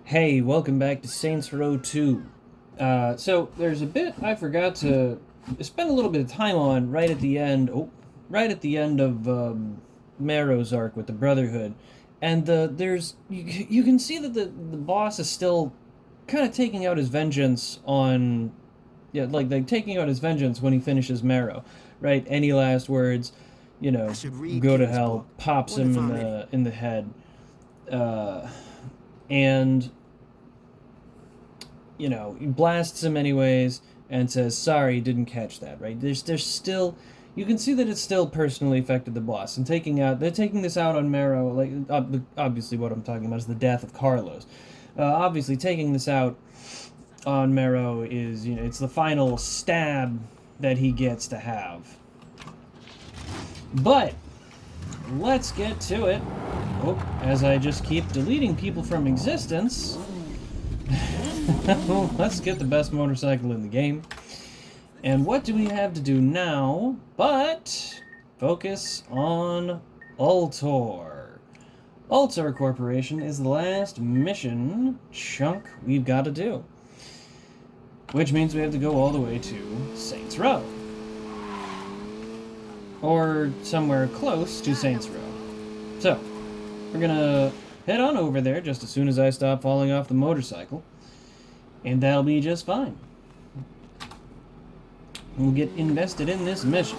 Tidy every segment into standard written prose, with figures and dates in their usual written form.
Hey, welcome back to Saints Row 2. So there's a bit I forgot to spend a little bit of time on right at the end. Right at the end of Marrow's arc with the Brotherhood, and there's you can see that the boss is still kind of taking out his vengeance on, yeah, like taking out his vengeance when he finishes Marrow, right? Any last words, I should read go to King's hell, book. pops Wonder if him in I'm ready. the head, uh, and he blasts him anyways and says, sorry, didn't catch that, right? There's still, you can see that it's still personally affected the boss. And they're taking this out on Marrow, like, obviously what I'm talking about is the death of Carlos. Obviously taking this out on Marrow is, it's the final stab that he gets to have. But, let's get to it. Oh, as I just keep deleting people from existence, let's get the best motorcycle in the game. And what do we have to do now but focus on Ultor? Ultor Corporation is the last mission chunk we've got to do. Which means we have to go all the way to Saints Row. Or somewhere close to Saints Row. So, we're gonna head on over there just as soon as I stop falling off the motorcycle. And that'll be just fine. We'll get invested in this mission.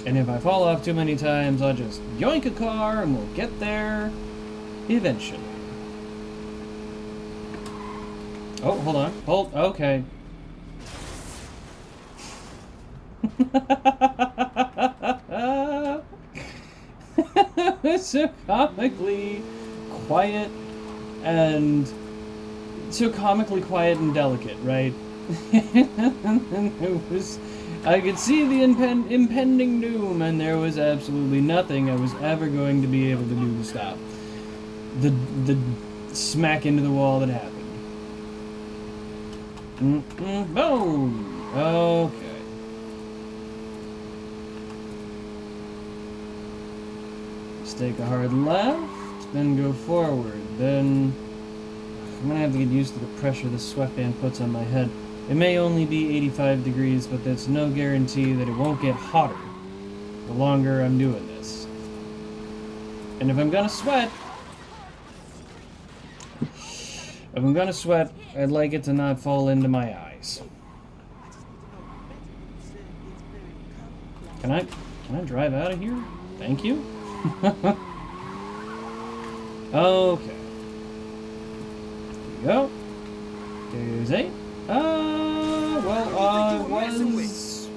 And if I fall off too many times, I'll just yoink a car and we'll get there eventually. Oh, hold on. Okay. It's so comically quiet and delicate, right? It was, I could see the impending doom, and there was absolutely nothing I was ever going to be able to do to stop the smack into the wall that happened. Boom. Okay. Let's take a hard left, then go forward. Then I'm gonna have to get used to the pressure the sweatband puts on my head. It may only be 85 degrees, but that's no guarantee that it won't get hotter the longer I'm doing this. And if I'm gonna sweat, I'd like it to not fall into my eyes. Can I drive out of here? Thank you. Okay. Here we go. There's 8. I was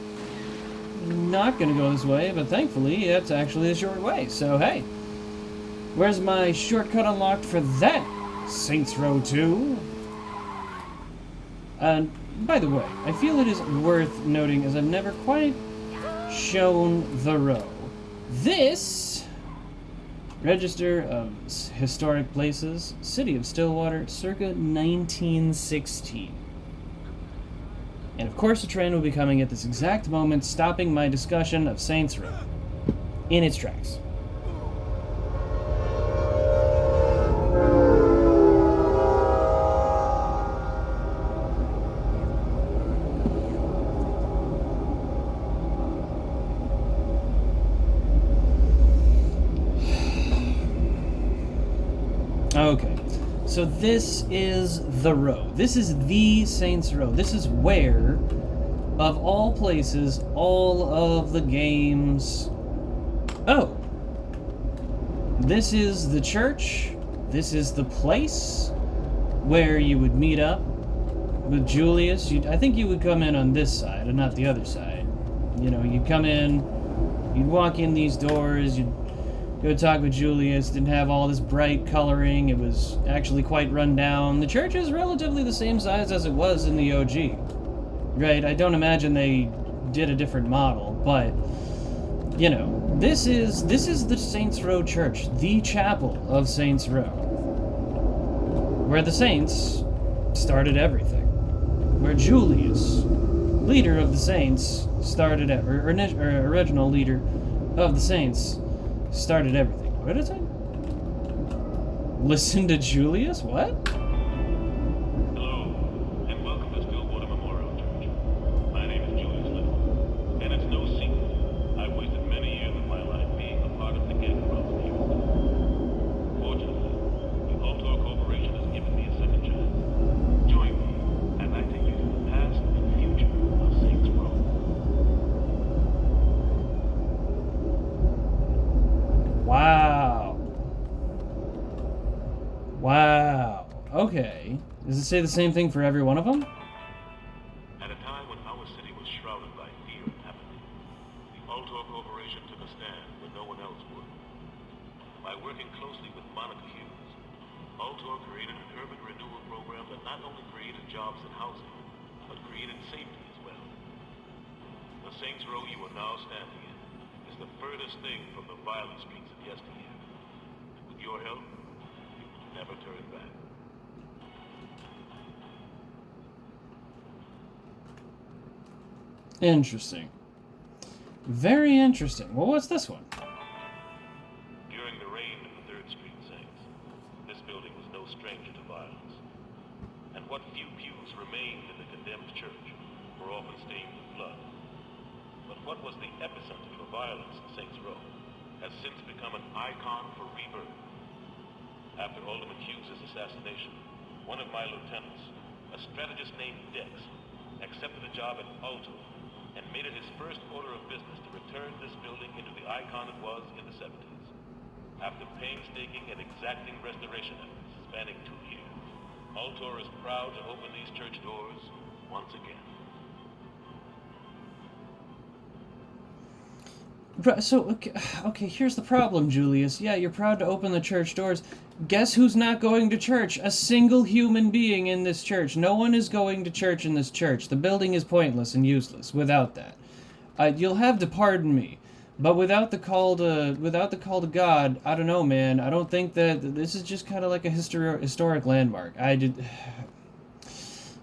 not gonna go this way, but thankfully it's actually a short way, so hey. Where's my shortcut unlocked for that, Saints Row 2? And by the way, I feel it is worth noting as I've never quite shown the row. This Register of Historic Places, City of Stillwater, circa 1916. And of course the train will be coming at this exact moment, stopping my discussion of Saints Row in its tracks. Okay, so this is the row. This is the Saints Row. This is where, of all places, all of the games... Oh! This is the church. This is the place where you would meet up with Julius. I think you would come in on this side and not the other side. You'd come in, you'd walk in these doors, you'd go talk with Julius. Didn't have all this bright coloring. It was actually quite run down. The church is relatively the same size as it was in the OG. Right? I don't imagine they did a different model, but this is the Saints Row Church, the chapel of Saints Row, where the Saints started everything. Where Julius, leader of the Saints, started original leader of the Saints, started everything. What did I say? Listen to Julius? What? Hello, and welcome to Stillwater Memorial Church. My name is Julius Little, and it's no secret I've wasted many years of my life being a part of the gang across the Houston. Fortunately, the Ultor Corporation has given me a second chance. Join me as I take you to the past and future of Saints Row. Wow. Wow. Okay. Does it say the same thing for every one of them? At a time when our city was shrouded by fear and apathy, the Ultor Corporation took a stand when no one else would. By working closely with Monica Hughes, Ultor created an urban renewal program that not only created jobs and housing, but created safety as well. The Saints Row you are now standing in is the furthest thing from the violent streets of yesteryear. With your help, you will never turn back. Interesting. Very interesting. Well, what's this one? During the reign of the 3rd Street Saints, this building was no stranger to violence. And what few pews remained in the condemned church were often stained with blood. But what was the epicenter for violence in Saints Row has since become an icon for rebirth. After Alderman Hughes' assassination, one of my lieutenants, a strategist named Dex, accepted a job at Ultor and made it his first order of business to return this building into the icon it was in the 70s. After painstaking and exacting restoration efforts spanning 2 years, Ultor is proud to open these church doors once again. So, okay, here's the problem, Julius. Yeah, you're proud to open the church doors. Guess who's not going to church? A single human being in this church. No one is going to church in this church. The building is pointless and useless without that. You'll have to pardon me, but without the call to God, I don't know, man. I don't think that this is just kind of like a historic landmark. I did,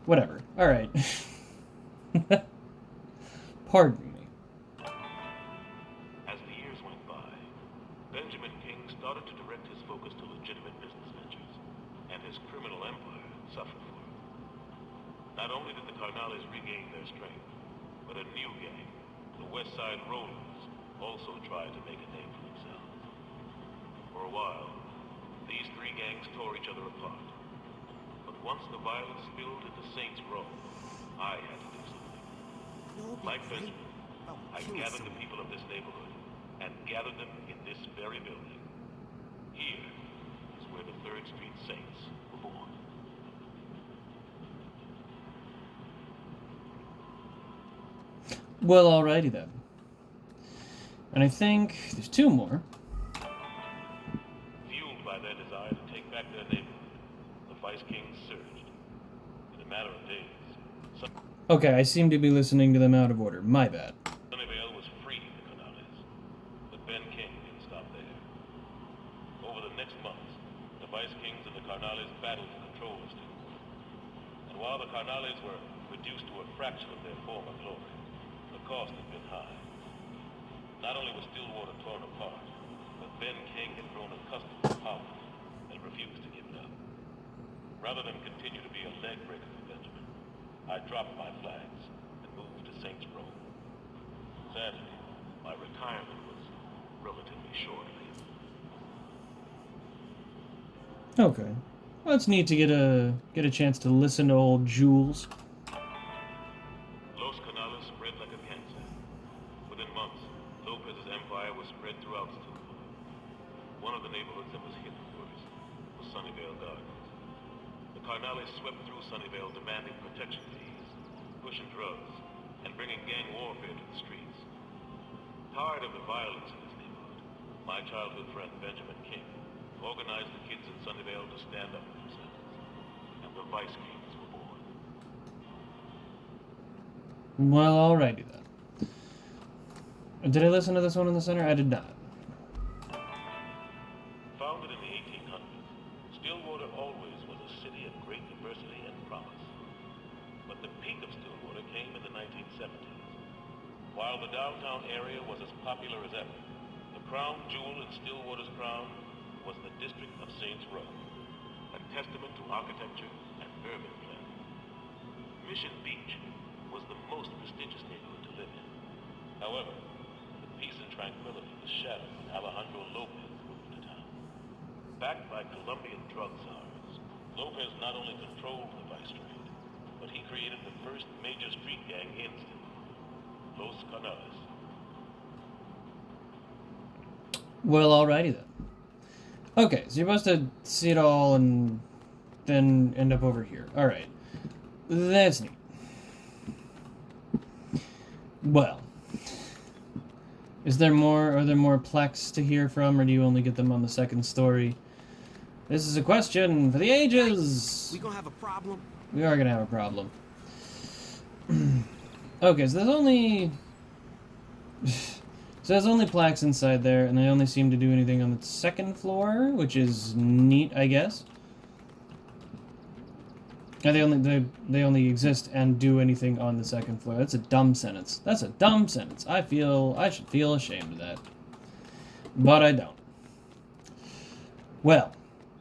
whatever. All right. Pardon me. As the years went by, Benjamin King started to direct his focus to legitimate business ventures, and his criminal empire suffered for it. Not only did the Carnales regain their strength, but a new gang, the West Side Rollers, also tried to make a name for themselves. For a while, these three gangs tore each other apart. But once the violence spilled into Saints Row, I had to do something. Like Benjamin, I gathered the people of this neighborhood and gathered them in this very building. Here is where the 3rd Street Saints were born. Well, alrighty then. And I think there's 2 more. Fueled by their desire to take back their neighborhood, the Vice Kings surged. In a matter of days, Okay, I seem to be listening to them out of order. My bad. Sunnyvale was free of the Carnales, but Ben King didn't stop there. Over the next months, the Vice Kings and the Carnales battled to control the Stillwater. And while the Carnales were reduced to a fraction of their former glory, the cost had been high. Not only was Stillwater torn apart, but Ben King had grown accustomed to power and refused to give it up. Rather than continue to be a leg breaker for Benjamin, I dropped my flags and moved to Saints Row. Sadly, my retirement was relatively short-lived. Okay. Well, it's neat to get a chance to listen to old Jules. Los Canales spread like a cancer. Within months, Lopez's empire was spread throughout Stillwater. One of the neighborhoods that was hit the worst was Sunnyvale Gardens. The Carnales swept through Sunnyvale demanding protection fees, pushing drugs, and bringing gang warfare to the streets. Tired of the violence in this neighborhood, my childhood friend Benjamin King organized the kids in Sunnyvale to stand up for themselves, and the Vice Kings were born. Well, alrighty then. Did I listen to this one in the center? I did not. Founded in the 1800s, Stillwater always was a city of great diversity and promise. But the peak of Stillwater came in the 1970s. While the downtown area was as popular as ever, the crown jewel in Stillwater's crown was the district of Saints Row, a testament to architecture and urban planning. Mission Beach was the most prestigious neighborhood to live in. However, the peace and tranquility was shattered when Alejandro Lopez moved to town. Backed by Colombian drug czars, Lopez not only controlled the vice trade, but he created the first major street gang instant, Los Canales. Well, alrighty then. Okay, so you're supposed to see it all and then end up over here. Alright. That's neat. Well. Are there more plaques to hear from, or do you only get them on the second story? This is a question for the ages! We gonna have a problem? We are gonna have a problem. Okay, so there's only... So there's only plaques inside there, and they only seem to do anything on the second floor, which is neat, I guess. They only exist and do anything on the second floor. That's a dumb sentence. That's a dumb sentence. I should feel ashamed of that. But I don't. Well,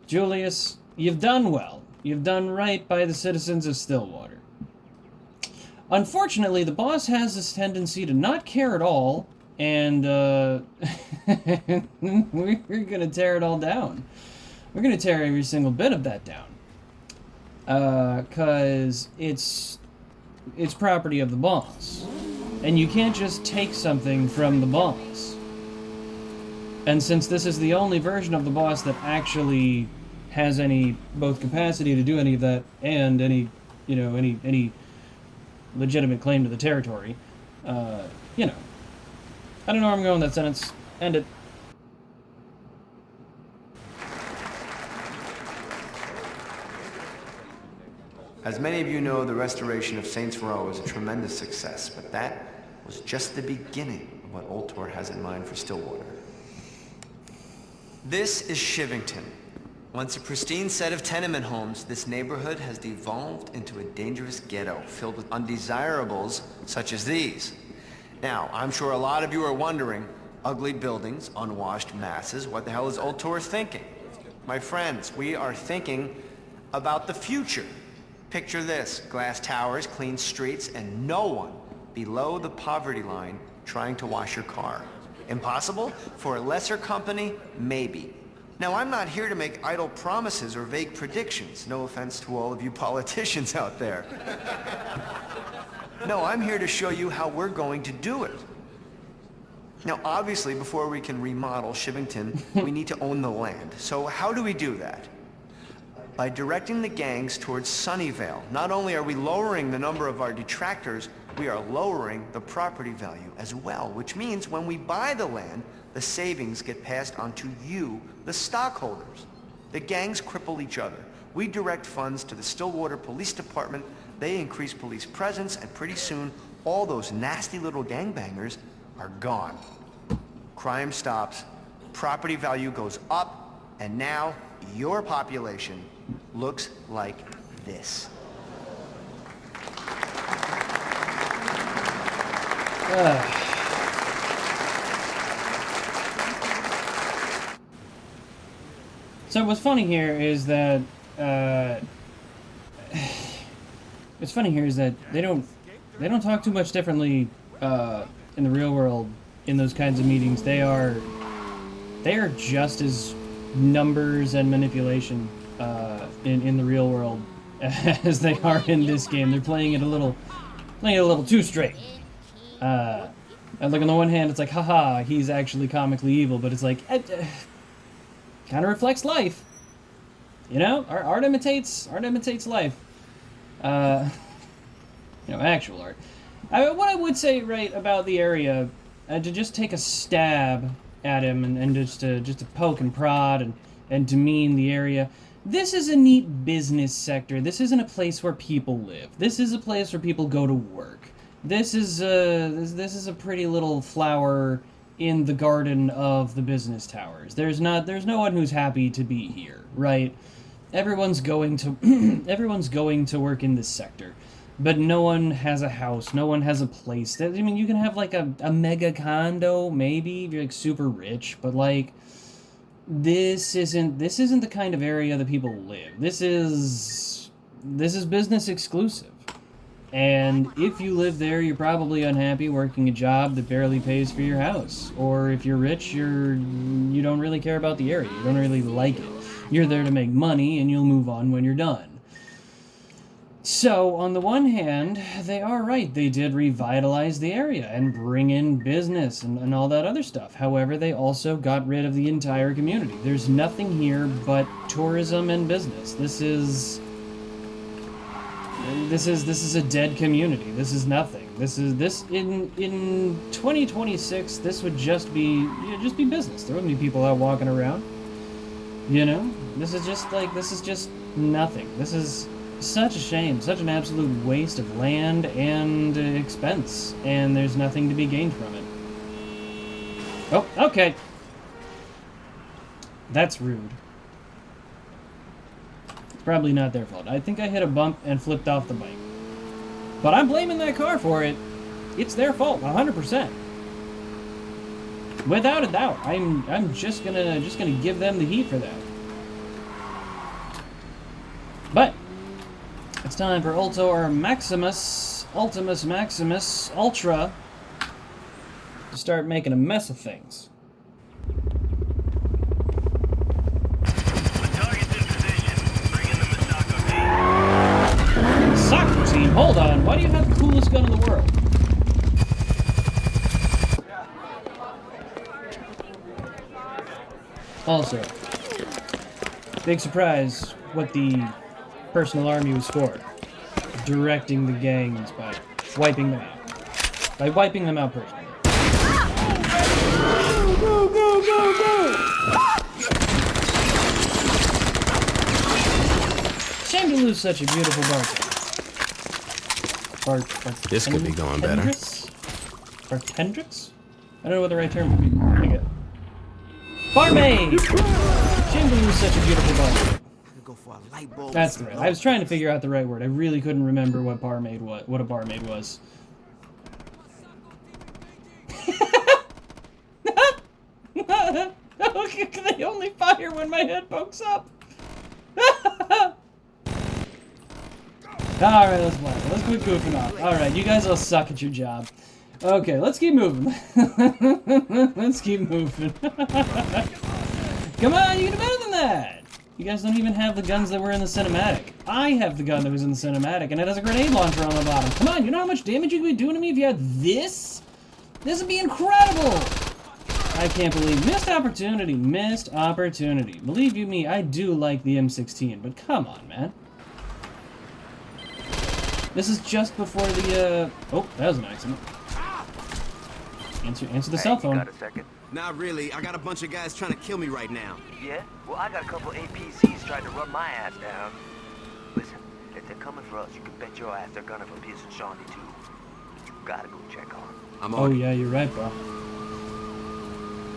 Julius, you've done well. You've done right by the citizens of Stillwater. Unfortunately, the boss has this tendency to not care at all, and we're gonna tear it all down. We're gonna tear every single bit of that down. 'Cause it's property of the boss. And you can't just take something from the boss. And since this is the only version of the boss that actually has any both capacity to do any of that and any legitimate claim to the territory, I don't know where I'm going with that sentence. End it. As many of you know, the restoration of Saints Row is a tremendous success, but that was just the beginning of what Ultor has in mind for Stillwater. This is Shivington. Once a pristine set of tenement homes, this neighborhood has devolved into a dangerous ghetto filled with undesirables such as these. Now, I'm sure a lot of you are wondering, ugly buildings, unwashed masses, what the hell is Ultor thinking? My friends, we are thinking about the future. Picture this, glass towers, clean streets, and no one below the poverty line trying to wash your car. Impossible? For a lesser company, maybe. Now, I'm not here to make idle promises or vague predictions. No offense to all of you politicians out there. No, I'm here to show you how we're going to do it. Now, obviously, before we can remodel Shivington, we need to own the land. So how do we do that? By directing the gangs towards Sunnyvale. Not only are we lowering the number of our detractors, we are lowering the property value as well, which means when we buy the land, the savings get passed on to you, the stockholders. The gangs cripple each other. We direct funds to the Stillwater Police Department, they increase police presence, and pretty soon, all those nasty little gangbangers are gone. Crime stops, property value goes up, and now your population looks like this. So what's funny here is that they don't talk too much differently in the real world in those kinds of meetings. They are just as numbers and manipulation in the real world as they are in this game. They're playing it a little too straight. And like on the one hand, it's like, haha, he's actually comically evil, but it's like, kind of reflects life. You know, art imitates life. Actual art. What I would say, right, about the area, to just take a stab at him and just to poke and prod and demean the area. This is a neat business sector. This isn't a place where people live. This is a place where people go to work. This is a pretty little flower in the garden of the business towers. There's no one who's happy to be here, right? Everyone's going to work in this sector, but no one has a house. No one has a place. I mean, you can have like a mega condo, maybe if you're like super rich, but like this isn't the kind of area that people live. This is business exclusive. And if you live there, you're probably unhappy working a job that barely pays for your house. Or if you're rich, you don't really care about the area. You don't really like it. You're there to make money, and you'll move on when you're done. So, on the one hand, they are right. They did revitalize the area and bring in business and all that other stuff. However, they also got rid of the entire community. There's nothing here but tourism and business. This is a dead community. This is nothing. This in 2026. This would just be business. There wouldn't be people out walking around. You know, this is just nothing. This is such a shame, such an absolute waste of land and expense, and there's nothing to be gained from it. Oh, okay. That's rude. Probably not their fault. I think I hit a bump and flipped off the bike. But I'm blaming that car for it. It's their fault, 100%. Without a doubt. I'm just gonna give them the heat for that. But it's time for Ultor Ultimus Maximus Ultra to start making a mess of things. Soccer team, hold on. Why do you have the coolest gun in the world? Also, big surprise what the personal army was for. Directing the gangs by wiping them out. By wiping them out personally. Go, go, go, go! Shame to lose such a beautiful bartender. This could be going better. Bartendrix? I don't know what the right term would be. I get. Barmaid! Shame to lose such a beautiful barmaid. That's the right. I was trying to figure out the right word. I really couldn't remember what barmaid was. What a barmaid was. They only fire when my head pokes up. Alright, let's play. Let's quit goofing off. Alright, you guys all suck at your job. Okay, let's keep moving. Let's keep moving. Come on, you can do better than that. You guys don't even have the guns that were in the cinematic. I have the gun that was in the cinematic, and it has a grenade launcher on the bottom. Come on, you know how much damage you could be doing to me if you had this? This would be incredible! I can't believe missed opportunity. Missed opportunity. Believe you me, I do like the M16, but come on, man. This is just before the, oh, that was an accident. Answer the cell phone. You got a second? Not really. I got a bunch of guys trying to kill me right now. Yeah? Well, I got a couple APCs trying to run my ass down. Listen, if they're coming for us, you can bet your ass they're gunning for Pierce and Shawnee, too. You gotta go check on them. I'm on. Oh, yeah, you're right, bro.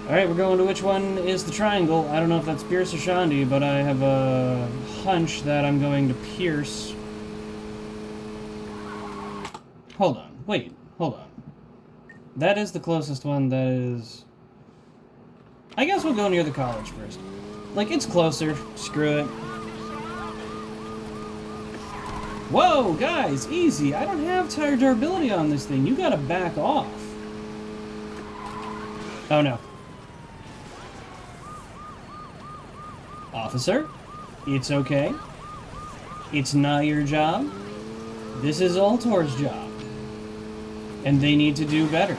Alright, we're going to which one is the triangle. I don't know if that's Pierce or Shawnee, but I have a hunch that I'm going to Pierce. Hold on. Wait. Hold on. That is the closest one. That is... I guess we'll go near the college first. Like, it's closer. Screw it. Whoa, guys, easy. I don't have tire durability on this thing. You gotta back off. Oh, no. Officer, it's okay. It's not your job. This is Ultor's job. And they need to do better.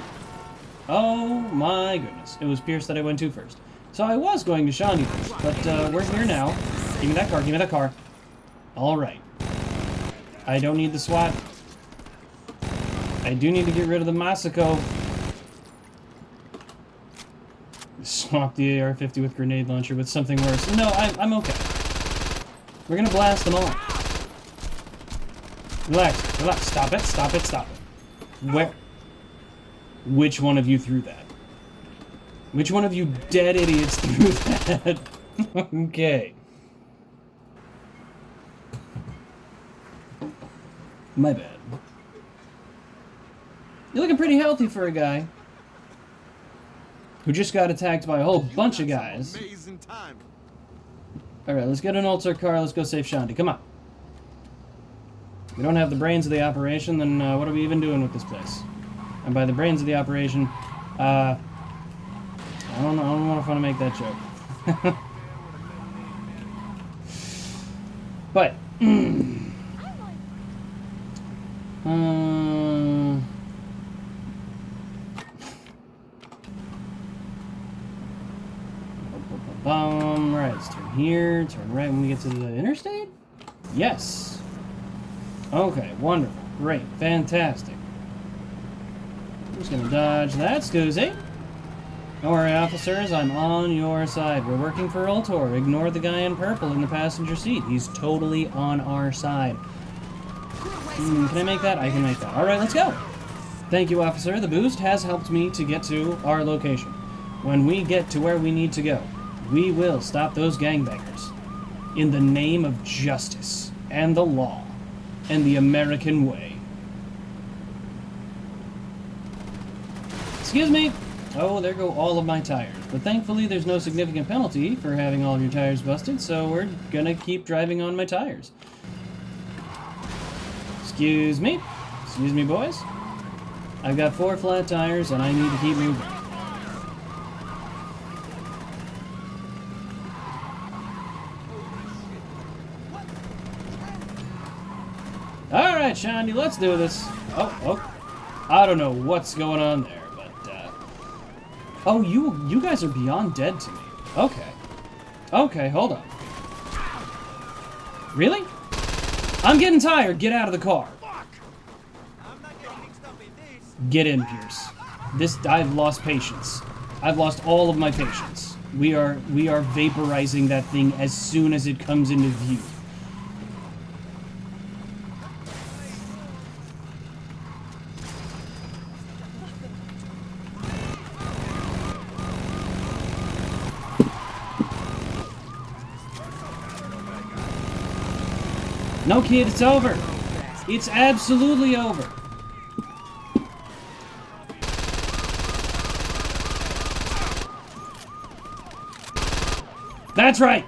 Oh my goodness. It was Pierce that I went to first. So I was going to Shawnee first, but we're here now. Give me that car, give me that car. Alright. I don't need the SWAT. I do need to get rid of the Masako. Swap the AR-50 with grenade launcher with something worse. No, I'm okay. We're gonna blast them all. Relax, relax. Stop it, stop it, stop it. Where? Which one of you threw that? Which one of you dead idiots threw that? Okay. My bad. You're looking pretty healthy for a guy. who just got attacked by a whole bunch of guys. Amazing time. Alright, let's get an Ultor car. Let's go save Shandy. Come on. We don't have the brains of the operation, then what are we even doing with this place? And by the brains of the operation, I don't know if I want to make that joke. But, right, let's turn here, turn right when we get to the interstate? Yes. Okay, wonderful, great, fantastic. I'm just gonna dodge that, Scoozy. Don't worry, officers, I'm on your side. We're working for Ultor. Ignore the guy in purple in the passenger seat. He's totally on our side. Can I make that? I can make that. Alright, let's go. Thank you, officer. The boost has helped me to get to our location. When we get to where we need to go, we will stop those gangbangers. In the name of justice, and the law, and the American way. Excuse me. Oh, there go all of my tires. But thankfully, there's no significant penalty for having all of your tires busted, so we're gonna keep driving on my tires. Excuse me. Excuse me, boys. I've got 4 flat tires, and I need to keep moving. Alright, Shandy, let's do this. Oh. I don't know what's going on there. Oh, you guys are beyond dead to me. Okay. Okay, hold on. Really? I'm getting tired. Get out of the car. Get in, Pierce. I've lost patience. I've lost all of my patience. We are vaporizing that thing as soon as it comes into view. No, kid, it's over. It's absolutely over. That's right.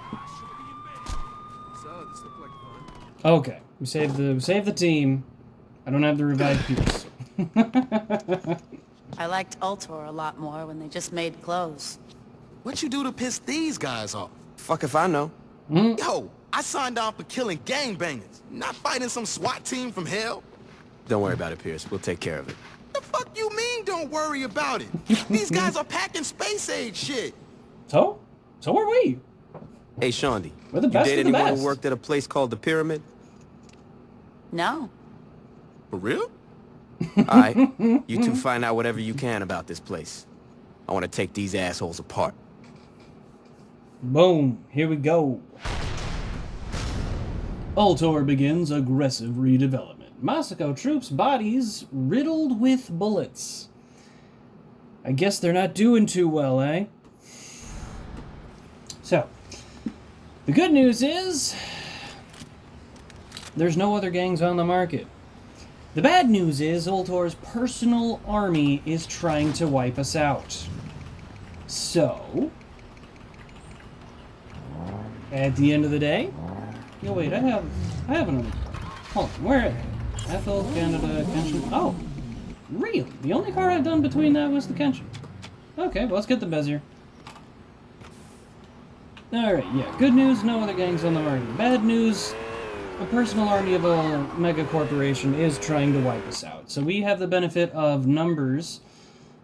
Okay, we saved the team. I don't have to revive Pierce. I liked Ultor a lot more when they just made clothes. What you do to piss these guys off? Fuck if I know. Yo, I signed on for killing gangbangers, not fighting some SWAT team from hell. Don't worry about it, Pierce. We'll take care of it. The fuck you mean don't worry about it? These guys are packing space-age shit. So are we. Hey, Shandy. We're the best you date of the anyone best. who worked at a place called the Pyramid? No. For real? Alright, you two find out whatever you can about this place. I want to take these assholes apart. Boom. Here we go. Ultor begins aggressive redevelopment. Masako troops' bodies riddled with bullets. I guess they're not doing too well, eh? So, the good news is there's no other gangs on the market. The bad news is Ultor's personal army is trying to wipe us out. So, at the end of the day... No, wait, I have another car. Hold on, where is it? Ethel, Canada, Kenshin. Oh, really? The only car I've done between that was the Kenshin. Okay, well, let's get the Bezier. Alright, yeah, good news, no other gangs on the market. Bad news, a personal army of a mega corporation is trying to wipe us out. So we have the benefit of numbers,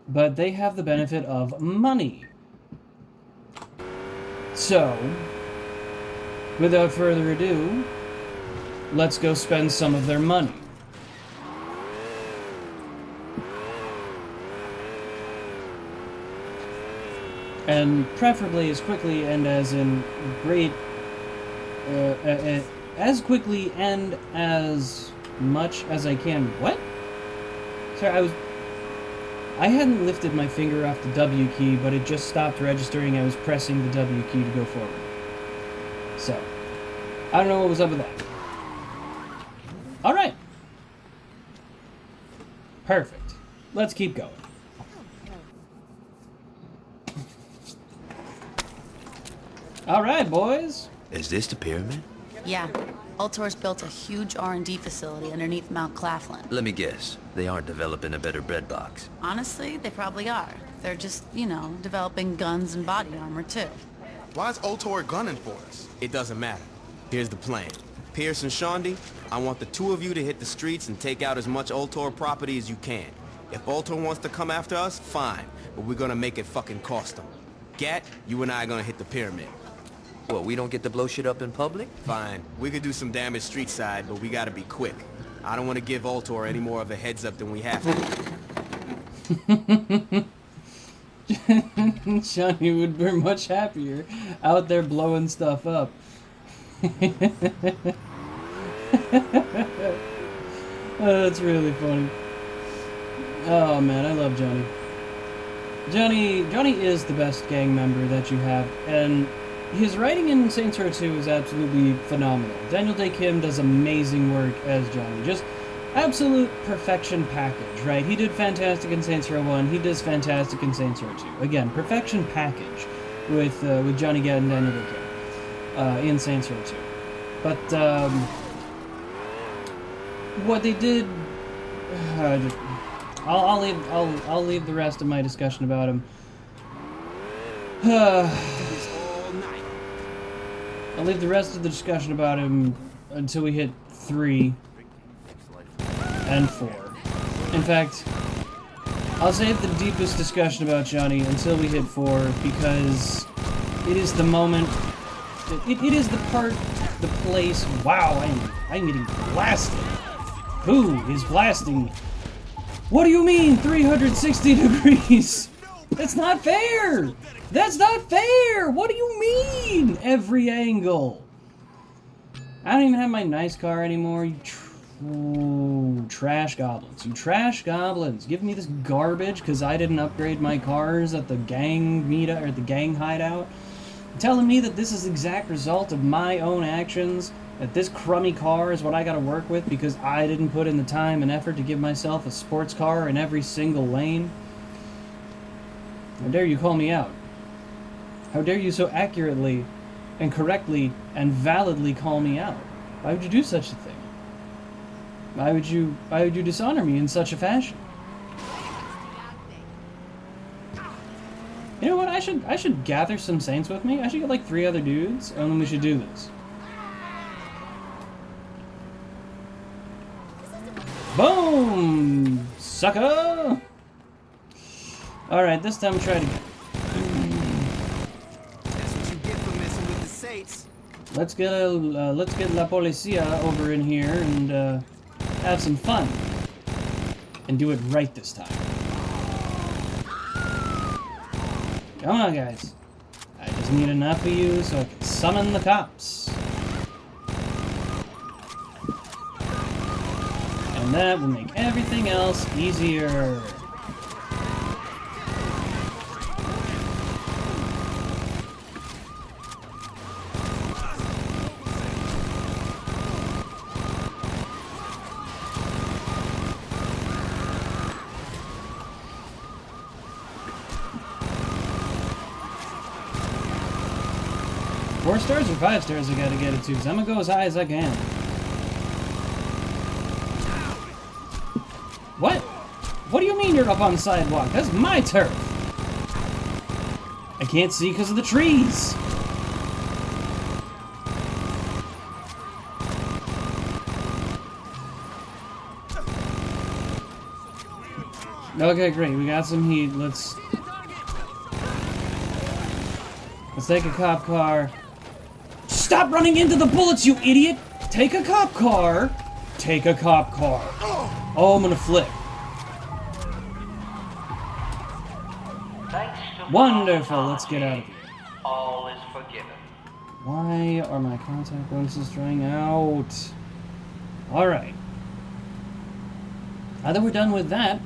but they have the benefit of money. So, without further ado, let's go spend some of their money. And preferably as quickly and as in great... as quickly and as much as I can. What? Sorry, I hadn't lifted my finger off the W key, but it just stopped registering. I was pressing the W key to go forward. So, I don't know what was up with that. Alright. Perfect. Let's keep going. All right, boys. Is this the pyramid? Yeah. Ultor's built a huge R&D facility underneath Mount Claflin. Let me guess. They aren't developing a better bread box. Honestly, they probably are. They're just, you know, developing guns and body armor, too. Why is Ultor gunning for us? It doesn't matter. Here's the plan. Pierce and Shondi, I want the two of you to hit the streets and take out as much Ultor property as you can. If Ultor wants to come after us, fine. But we're gonna make it fucking cost them. Gat, you and I are gonna hit the pyramid. What, we don't get to blow shit up in public? Fine. We could do some damage street side, but we gotta be quick. I don't want to give Ultor any more of a heads up than we have to. Johnny would be much happier out there blowing stuff up. Oh, that's really funny. Oh man, I love Johnny. Johnny is the best gang member that you have, and his writing in Saints Row 2 is absolutely phenomenal. Daniel Day Kim does amazing work as Johnny. Just absolute perfection package, right? He did fantastic in Saints Row 1. He does fantastic in Saints Row 2. Again, perfection package with Johnny Gat and Daniel Day Kim in Saints Row 2. But what they did, I'll leave the rest of my discussion about him. I'll leave the rest of the discussion about him until we hit 3 and 4. In fact, I'll save the deepest discussion about Johnny until we hit 4, because it is the moment, it is the part, the place. Wow, I'm getting blasted. Who is blasting me? What do you mean 360 degrees? That's not fair! That's not fair! What do you mean? Every angle. I don't even have my nice car anymore. You trash goblins. You trash goblins. Give me this garbage because I didn't upgrade my cars at the gang meet-up or the gang hideout. Telling me that this is the exact result of my own actions, that this crummy car is what I gotta work with because I didn't put in the time and effort to give myself a sports car in every single lane. How dare you call me out? How dare you so accurately and correctly and validly call me out? Why would you do such a thing? Why would you dishonor me in such a fashion? You know what? I should gather some saints with me. I should get like 3 other dudes, and then we should do this. Boom! Sucker! Alright, this time try to... That's what you get for messing with the Saints. Let's get La Policia over in here and have some fun. And do it right this time. Come on, guys. I just need enough of you so I can summon the cops. And that will make everything else easier. Four stars or 5 stars I gotta get it to, because I'm gonna go as high as I can. What? What do you mean you're up on the sidewalk? That's my turf! I can't see because of the trees! Okay, great. We got some heat. Let's take a cop car. Stop running into the bullets, you idiot! Take a cop car. Take a cop car. Oh, I'm gonna flip. Wonderful. Let's get out of here. All is forgiven. Why are my contact lenses drying out? Alright. Now that we're done with that,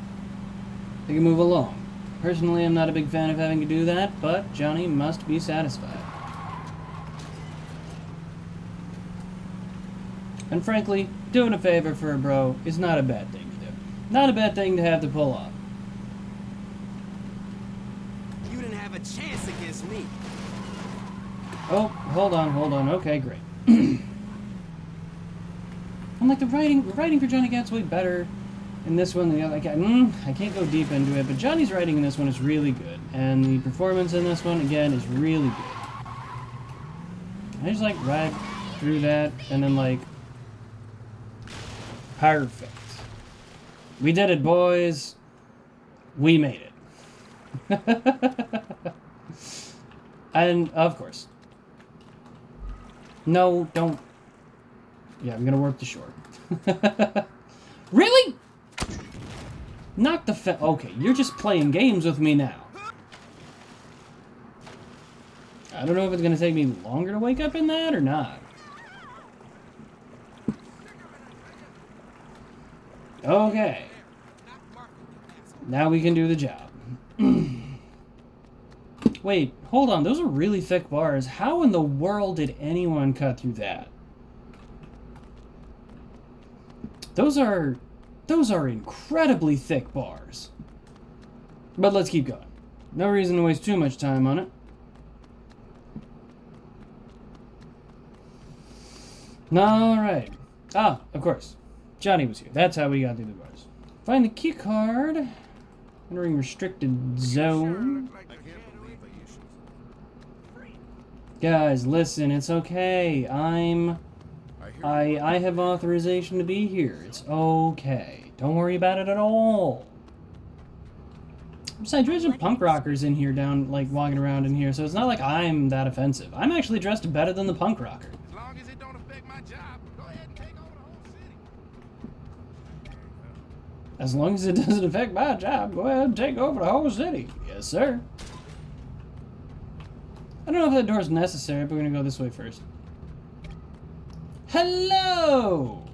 we can move along. Personally, I'm not a big fan of having to do that, but Johnny must be satisfied. And frankly, doing a favor for a bro is not a bad thing to do. Not a bad thing to have to pull off. You didn't have a chance against me. Oh, Hold on. Okay, great. I'm like, the writing for Johnny Gat's way better in this one. I can't go deep into it, but Johnny's writing in this one is really good. And the performance in this one, again, is really good. I just, like, ride through that, and then, like... Perfect. We did it, boys. We made it. And, of course. No, don't. Yeah, I'm gonna work the shore. Really? Knock the okay, you're just playing games with me now. I don't know if it's gonna take me longer to wake up in that or not. Okay. Now we can do the job. Wait, hold on. Those are really thick bars. How in the world did anyone cut through that? Those are incredibly thick bars. But let's keep going. No reason to waste too much time on it. Alright. Ah, of course. Johnny was here. That's how we got through the bars. Find the key card. Entering restricted zone. Guys, listen, it's okay. I have authorization to be here. It's okay. Don't worry about it at all. Besides, there's some punk rockers in here walking around in here, so it's not like I'm that offensive. I'm actually dressed better than the punk rocker. As long as it don't affect my job, go ahead and take over the whole city. As long as it doesn't affect my job, go ahead and take over the whole city. Yes, sir. I don't know if that door's necessary, but we're gonna go this way first. Hello!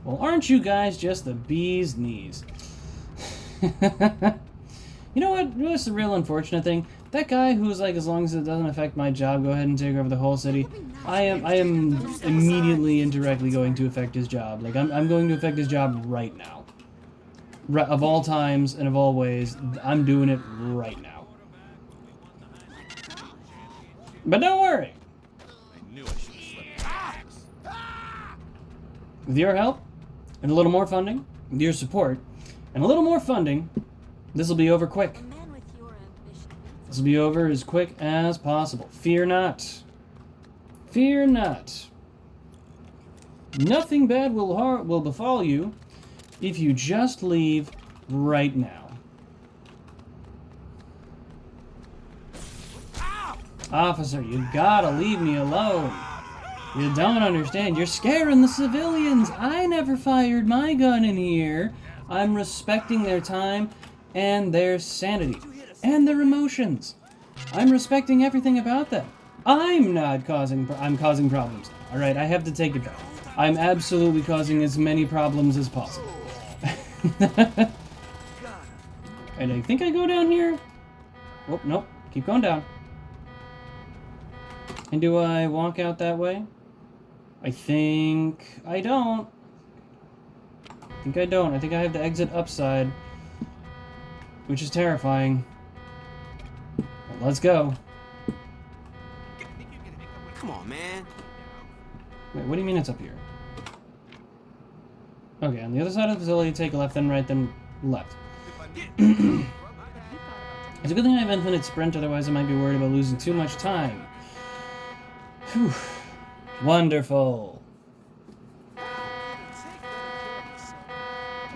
Well, aren't you guys just the bee's knees? You know what? What's the real unfortunate thing? That guy who's like, as long as it doesn't affect my job, go ahead and take over the whole city. I am immediately indirectly going to affect his job. Like, I'm going to affect his job right now. Of all times and of all ways, I'm doing it right now. But don't worry. With your help, and a little more funding, with your support, and a little more funding, this will be over quick. This will be over as quick as possible. Fear not. Fear not. Nothing bad will befall you if you just leave right now. Officer, you gotta leave me alone. You don't understand. You're scaring the civilians. I never fired my gun in here. I'm respecting their time and their sanity and their emotions. I'm respecting everything about them. I'm causing problems. All right, I have to take it back. I'm absolutely causing as many problems as possible. And I think I go down here. Oh, nope. Keep going down. And do I walk out that way? I think I don't. I think I don't. I think I have to exit upside, which is terrifying. Well, let's go. Come on, man. Wait, what do you mean it's up here? Okay, on the other side of the facility, take a left, then right, then left. It's a good thing I have infinite sprint, otherwise I might be worried about losing too much time. Whew. Wonderful.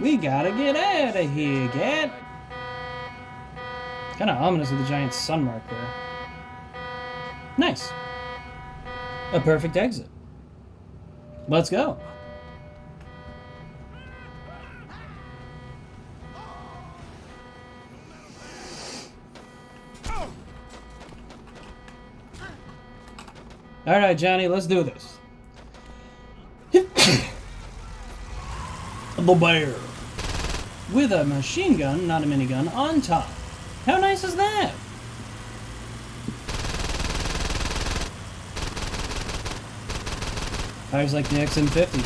We gotta get out of here, Gat. Kinda ominous with the giant sun mark there. Nice. A perfect exit. Let's go. Alright, Johnny, let's do this. The bear. With a machine gun, not a minigun, on top. How nice is that? Fires like the XM50.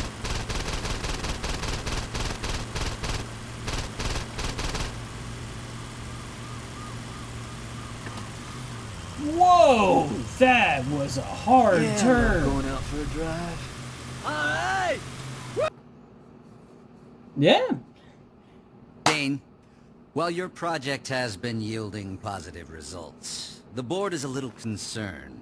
Whoa! Whoa, that was a hard turn. Going out for a drive. Alright! Yeah. Dane, while your project has been yielding positive results, the board is a little concerned.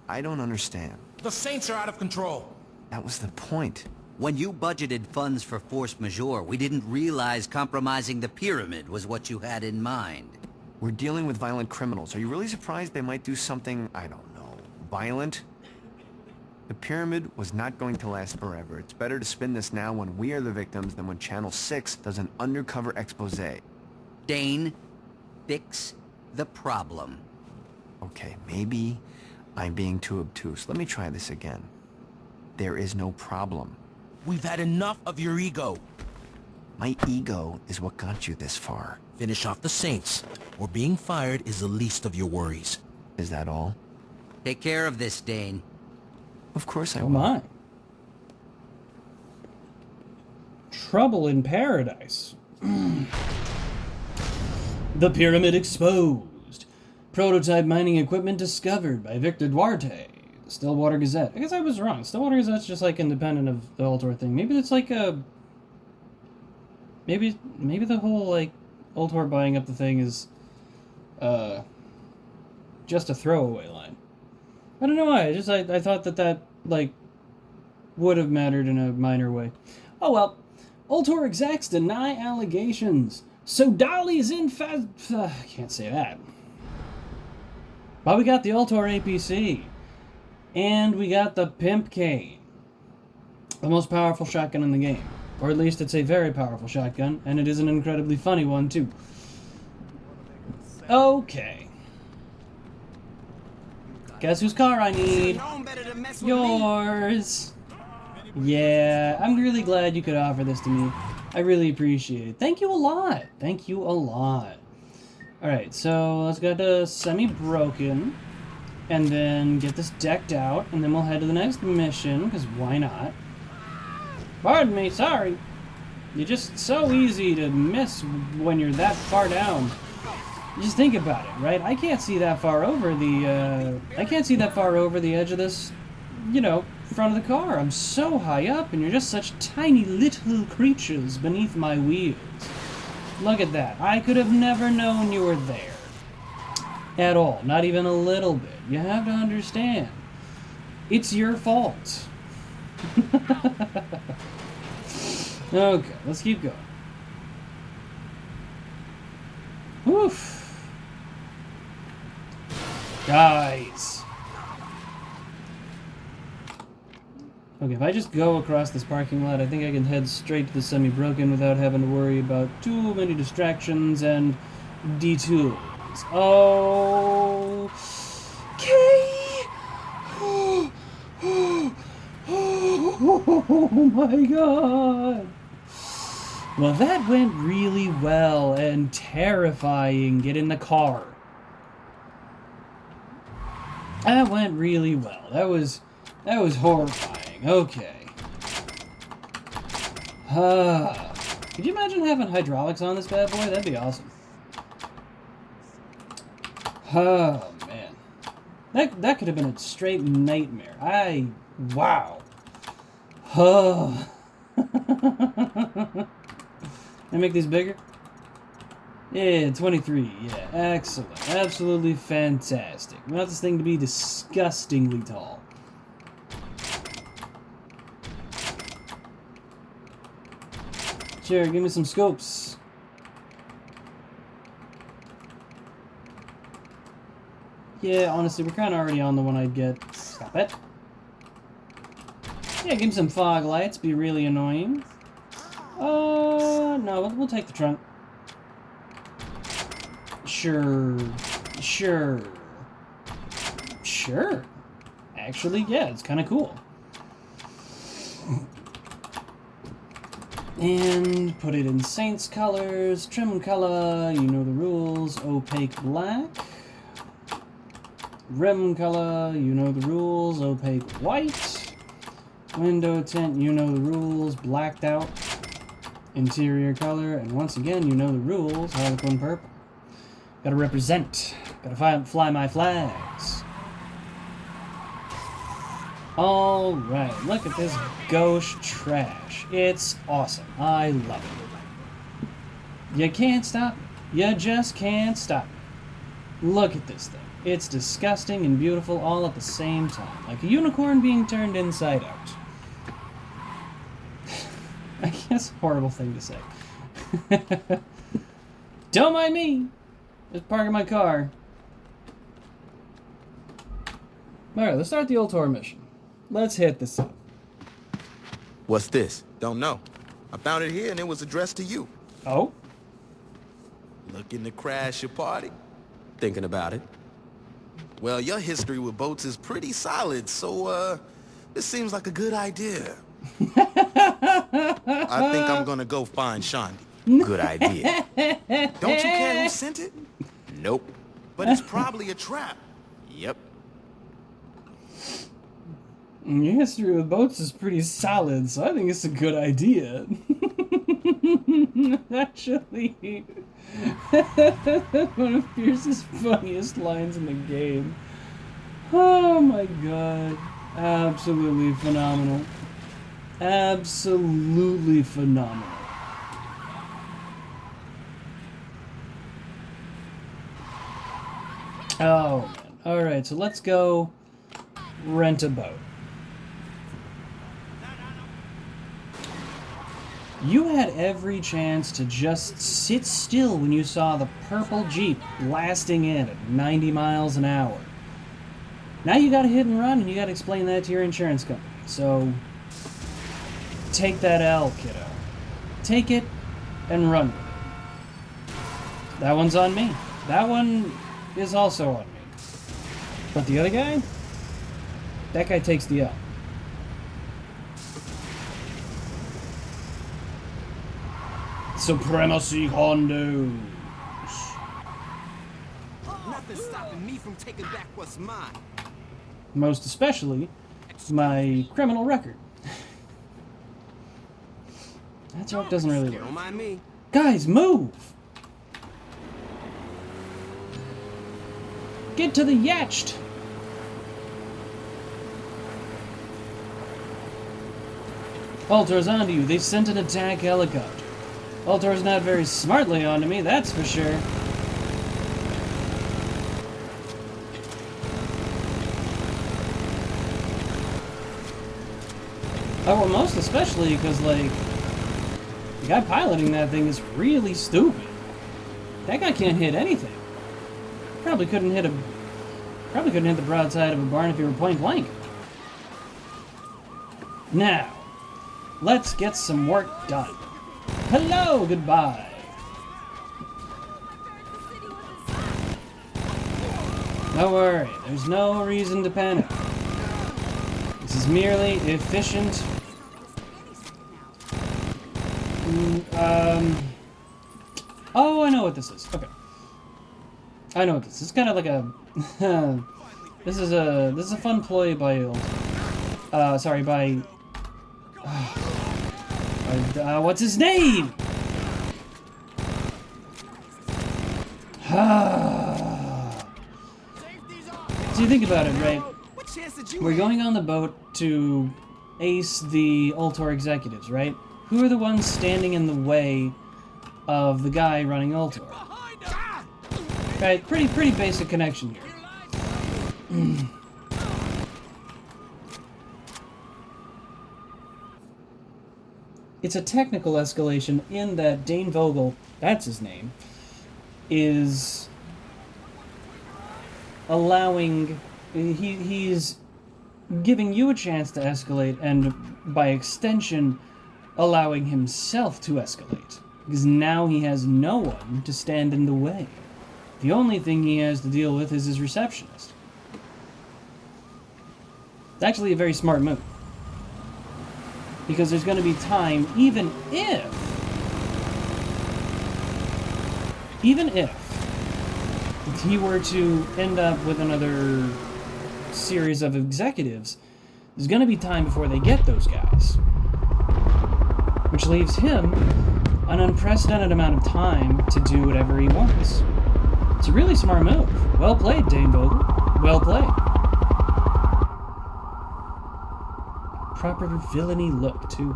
I don't understand. The Saints are out of control. That was the point. When you budgeted funds for force majeure, we didn't realize compromising the pyramid was what you had in mind. We're dealing with violent criminals. Are you really surprised they might do something, I don't know, violent? The pyramid was not going to last forever. It's better to spin this now when we are the victims than when Channel 6 does an undercover expose. Dane, fix the problem. Okay, maybe I'm being too obtuse. Let me try this again. There is no problem. We've had enough of your ego. My ego is what got you this far. Finish off the Saints, or being fired is the least of your worries. Is that all? Take care of this, Dane. Of course I Oh will. my. Trouble in Paradise. The pyramid exposed. Prototype mining equipment discovered by Victor Duarte. The Stillwater Gazette. I guess I was wrong. Stillwater Gazette's just like independent of the Ultor thing. Maybe it's like a... Maybe the whole like Ultor buying up the thing is just a throwaway line. I don't know why. I thought that like would have mattered in a minor way. Oh well. Ultor execs deny allegations. So Dolly's in I can't say that. But we got the Ultor APC. And we got the Pimp Cane. The most powerful shotgun in the game. Or at least it's a very powerful shotgun, and it is an incredibly funny one too. Okay. Guess whose car I need? Yours. Yeah, I'm really glad you could offer this to me. I really appreciate it. Thank you a lot. Thank you a lot. Alright, so let's go to semi-broken. And then get this decked out. And then we'll head to the next mission, because why not? Pardon me, sorry. You're just so easy to miss when you're that far down. Just think about it, right? I can't see that far over the, edge of this, you know, front of the car. I'm so high up, and you're just such tiny little creatures beneath my wheels. Look at that. I could have never known you were there. At all. Not even a little bit. You have to understand. It's your fault. Okay, let's keep going. Oof. Guys. Okay, if I just go across this parking lot, I think I can head straight to the semi-broken without having to worry about too many distractions and detours. Oh. Okay. Oh my god. Well, that went really well and terrifying. Get in the car. That went really well. That was horrifying. Okay. Could you imagine having hydraulics on this bad boy? That'd be awesome. Oh man. That could have been a straight nightmare. Wow. Oh. Can I make these bigger? Yeah, 23. Yeah, excellent. Absolutely fantastic. We want this thing to be disgustingly tall. Sure, give me some scopes. Yeah, honestly, we're kind of already on the one I'd get. Stop it. Yeah, give me some fog lights. Be really annoying. No, we'll take the trunk. Sure. Actually, yeah, it's kind of cool. And put it in Saints colors, trim color, you know the rules, opaque black. Rim color, you know the rules, opaque white. Window tint, you know the rules, blacked out. Interior color, and once again, you know the rules, Harlequin purple. Gotta represent. Gotta fly my flags. Alright, look at this gauche trash. It's awesome. I love it. You can't stop. You just can't stop. Look at this thing. It's disgusting and beautiful all at the same time. Like a unicorn being turned inside out. I guess a horrible thing to say. Don't mind me. Just parking my car. Alright, let's start the Ultor mission. Let's hit this up. What's this? Don't know. I found it here and it was addressed to you. Oh? Looking to crash your party? Thinking about it. Well, your history with boats is pretty solid, so, this seems like a good idea. I think I'm gonna go find Shondi. Good idea. Don't you care who sent it? Nope. But it's probably a trap. Yep. Your history with boats is pretty solid, so I think it's a good idea. Actually, one of Pierce's funniest lines in the game. Oh my god. Absolutely phenomenal. Absolutely phenomenal. Oh man. Alright, so let's go rent a boat. You had every chance to just sit still when you saw the purple Jeep blasting in at 90 miles an hour. Now you gotta hit and run, and you gotta explain that to your insurance company. So, take that L, kiddo. Take it and run with it. That one's on me. That one is also on me. But the other guy? That guy takes the L. Supremacy Hondos. Nothing stopping me from taking back what's mine. Most especially my criminal record. That joke doesn't really work. Don't mind me. Guys, move! Get to the yacht! Ultor's onto you. They sent an attack helicopter. Ultor's not very smartly onto me, that's for sure. Oh, well, most especially because, like, the guy piloting that thing is really stupid. That guy can't hit anything. Probably couldn't hit the broadside of a barn if he were point blank. Now, let's get some work done. Hello, goodbye. Don't worry, there's no reason to panic. This is merely efficient. Oh, I know what this is. Okay. I know what this is. It's kind of like a... This is a fun ploy by... what's his name? So you think about it, right? We're going on the boat to ace the Ultor executives, right? Who are the ones standing in the way of the guy running Ultor? Right, pretty basic connection here. It's a technical escalation in that Dane Vogel, that's his name, is allowing... He's giving you a chance to escalate, and by extension, allowing himself to escalate. Because now he has no one to stand in the way. The only thing he has to deal with is his receptionist. It's actually a very smart move. Because there's going to be time, even if he were to end up with another series of executives, there's going to be time before they get those guys. Which leaves him an unprecedented amount of time to do whatever he wants. It's a really smart move. Well played, Dane Vogel. Well played. proper villainy look, too.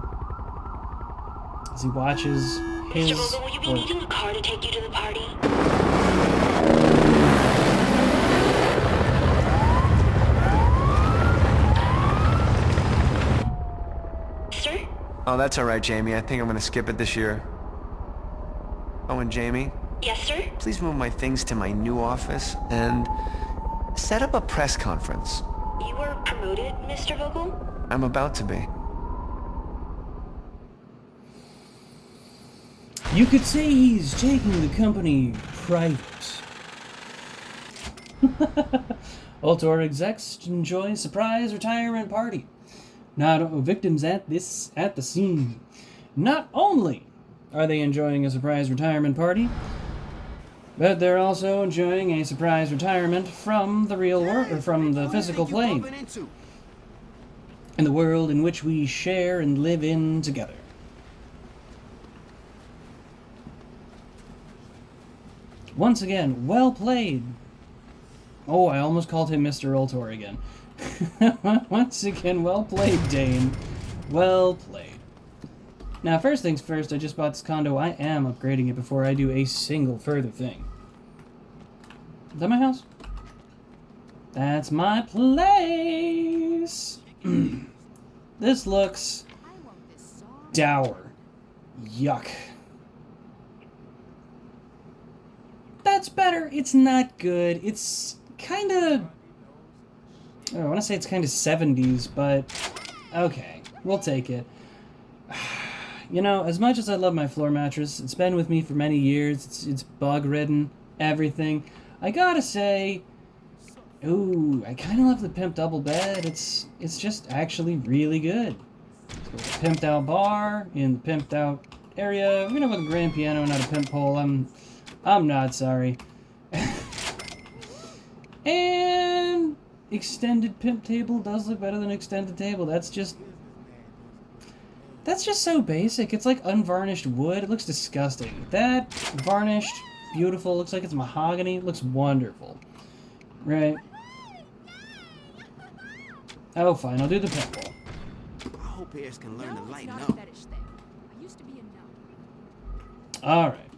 As he watches his... Mr. Vogel, will you be needing a car to take you to the party? Sir? Oh, that's all right, Jamie. I think I'm gonna skip it this year. Oh, and Jamie, Yes, sir? please move my things to my new office and set up a press conference. You were promoted, Mr. Vogel? I'm about to be. You could say he's taking the company private. Ultor execs enjoy a surprise retirement party. Not victims at the scene. Not only are they enjoying a surprise retirement party, but they're also enjoying a surprise retirement from the real world, or from the physical plane, in the world in which we share and live in together. Once again, well played. Oh, I almost called him Mr. Ultor again. Once again, well played, Dane. Well played. Now, first things first, I just bought this condo. I am upgrading it before I do a single further thing. Is that my house? That's my place. This looks dour. Yuck. That's better. It's not good. It's kind of... I want to say it's kind of 70s, but okay. We'll take it. You know, as much as I love my floor mattress, it's been with me for many years. It's bug-ridden, everything. I gotta say, ooh, I kind of love the pimp double bed. It's just actually really good. So pimped out bar in the pimped out area. We're gonna have a grand piano, not a pimp pole. I'm not sorry. And extended pimp table does look better than extended table. That's just so basic. It's like unvarnished wood. It looks disgusting. That varnished, beautiful, looks like it's mahogany. Looks wonderful. Right. Oh, fine. I'll do the pimp pole. I hope Pierce can learn to lighten up. Alright.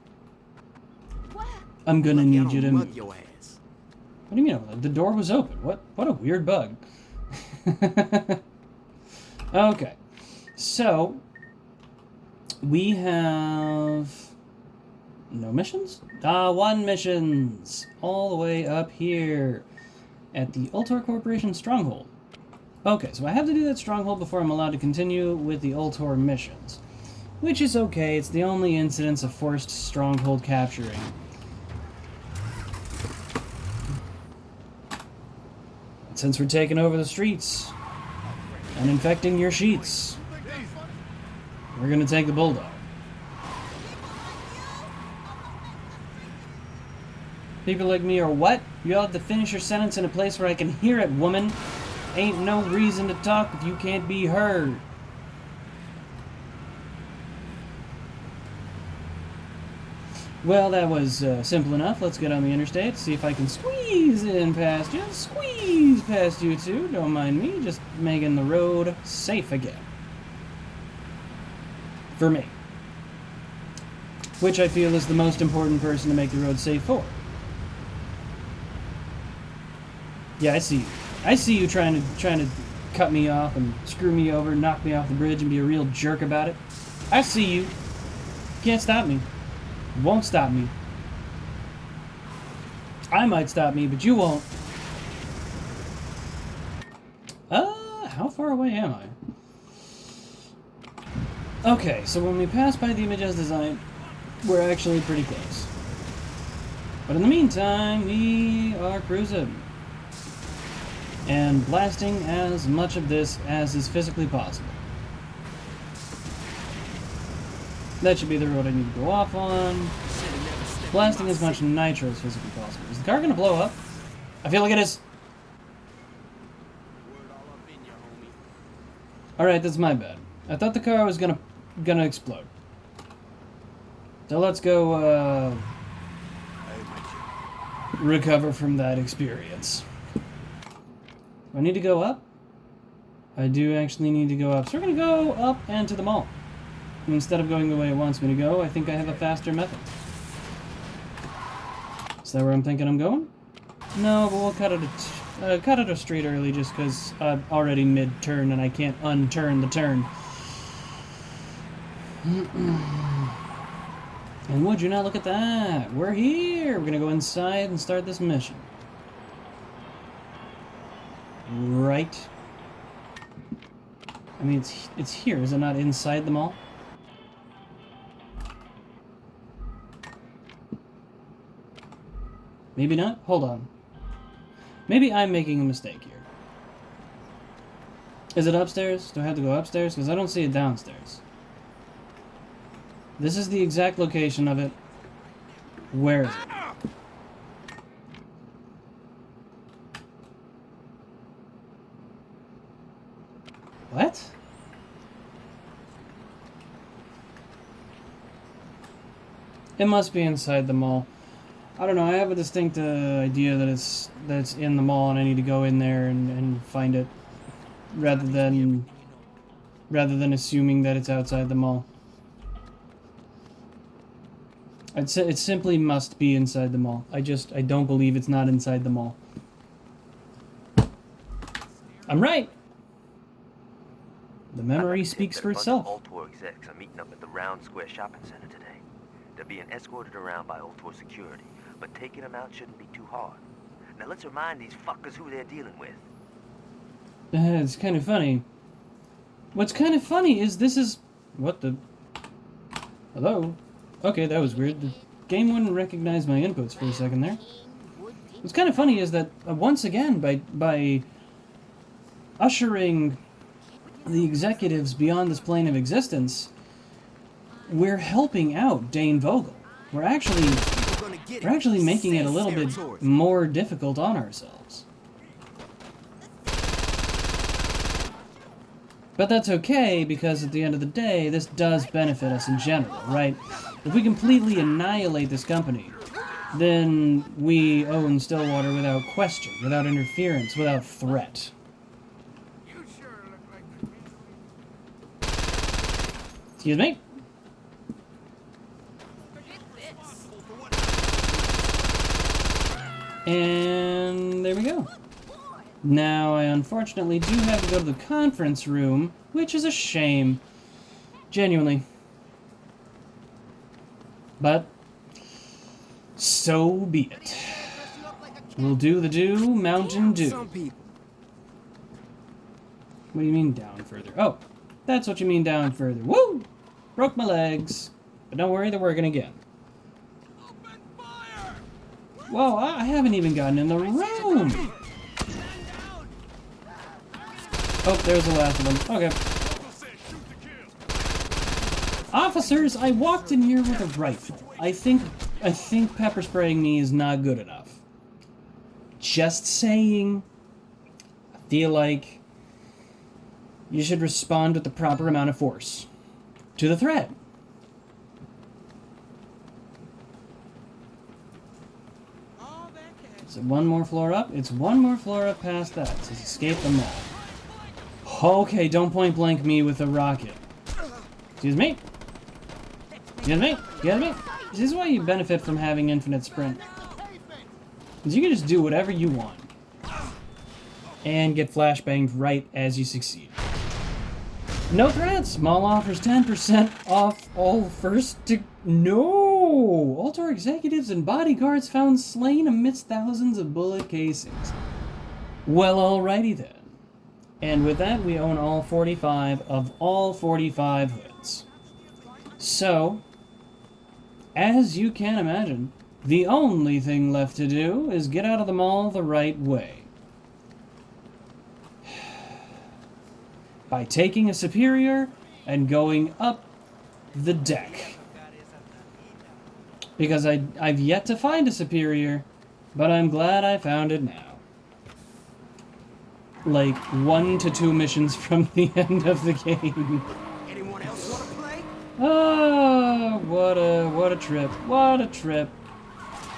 I'm gonna need you to... Mug your ass. What do you mean? The door was open. What a weird bug. Okay. So, we have... no missions? One missions! All the way up here at the Ultor Corporation Stronghold. Okay, so I have to do that stronghold before I'm allowed to continue with the Ultor missions. Which is okay, it's the only incidence of forced stronghold capturing. Since we're taking over the streets and infecting your sheets, we're gonna take the bulldog. People like me are what? You all have to finish your sentence in a place where I can hear it, woman. Ain't no reason to talk if you can't be heard. Well, that was simple enough. Let's get on the interstate, see if I can squeeze in past you. Squeeze past you two. Don't mind me, just making the road safe again. For me. Which I feel is the most important person to make the road safe for. Yeah, I see you. I see you trying to cut me off and screw me over, knock me off the bridge and be a real jerk about it. I see you. Can't stop me. Won't stop me. I might stop me, but you won't. How far away am I? Okay, so when we pass by the image as designed, we're actually pretty close. But in the meantime, we are cruising. And blasting as much of this as is physically possible. That should be the road I need to go off on. Blasting as much nitro as physically possible. Is the car gonna blow up? I feel like it is. Alright, that's my bad. I thought the car was gonna explode. So let's go, recover from that experience. Do I need to go up? I do actually need to go up. So we're going to go up and to the mall. And instead of going the way it wants me to go, I think I have a faster method. Is that where I'm thinking I'm going? No, but we'll cut it a straight early just because I'm already mid-turn and I can't unturn the turn. And would you not look at that? We're here! We're going to go inside and start this mission. Right. I mean, it's here. Is it not inside the mall? Maybe not? Hold on. Maybe I'm making a mistake here. Is it upstairs? Do I have to go upstairs? Because I don't see it downstairs. This is the exact location of it. Where is it? What? It must be inside the mall. I don't know, I have a distinct idea that it's in the mall and I need to go in there and find it rather than assuming that it's outside the mall. I'd say it simply must be inside the mall. I don't believe it's not inside the mall. I'm right! The memory speaks for itself. Ultor execs are meeting up at the Round Square Shopping Center today. They're being escorted around by Ultor security, but taking them out shouldn't be too hard. Now let's remind these fuckers who they're dealing with. It's kind of funny. What's kind of funny is this is... What the... Hello? Okay, that was weird. The game wouldn't recognize my inputs for a second there. What's kind of funny is that, once again, by ushering the executives beyond this plane of existence, we're helping out Dane Vogel. We're actually making it a little bit more difficult on ourselves. But that's okay, because at the end of the day, this does benefit us in general, right? If we completely annihilate this company, then we own Stillwater without question, without interference, without threat. Excuse me? And there we go. Now, I unfortunately do have to go to the conference room, which is a shame. Genuinely. But, so be it. We'll do the do, Mountain Dew. What do you mean down further? Oh, that's what you mean down further. Woo! Broke my legs. But don't worry, they're working again. Whoa, I haven't even gotten in the room! Oh, there's the last of them. Okay. Officers, I walked in here with a rifle. I think pepper spraying me is not good enough. Just saying. I feel like you should respond with the proper amount of force to the threat. Is it one more floor up? It's one more floor up past that. It says escape the mall. Okay, don't point blank me with a rocket. Excuse me? Excuse me? Excuse me? This is why you benefit from having infinite sprint. Because you can just do whatever you want. And get flashbanged right as you succeed. No threats! Mall offers 10% off all first to... No! Ultor executives and bodyguards found slain amidst thousands of bullet casings. Well, alrighty then. And with that, we own all 45 of all 45 hoods. So, as you can imagine, the only thing left to do is get out of the mall the right way. By taking a Superior and going up the deck. Because I've yet to find a Superior, but I'm glad I found it now. Like 1 to 2 missions from the end of the game. Anyone else want to play? Oh, what a trip. What a trip.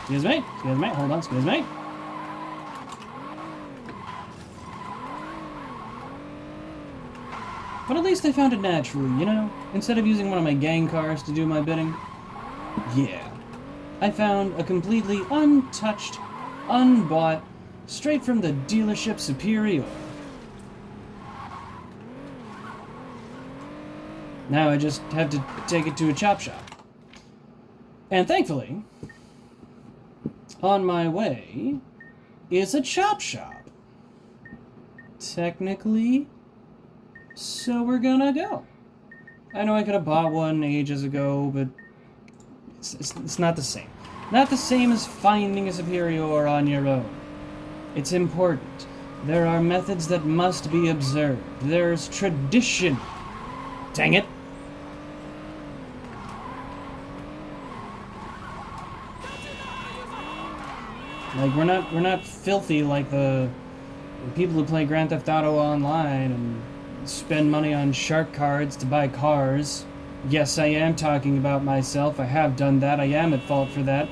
Excuse me? Excuse me? Hold on, excuse me. But at least I found it naturally, you know? Instead of using one of my gang cars to do my bidding. Yeah. I found a completely untouched, unbought, straight from the dealership Superior. Now I just have to take it to a chop shop. And thankfully, on my way is a chop shop. Technically, so we're gonna go. I know I could have bought one ages ago, but it's not the same. Not the same as finding a Superior on your own. It's important. There are methods that must be observed. There's tradition. Dang it. Like, we're not filthy like the people who play Grand Theft Auto Online and spend money on shark cards to buy cars. Yes, I am talking about myself. I have done that. I am at fault for that.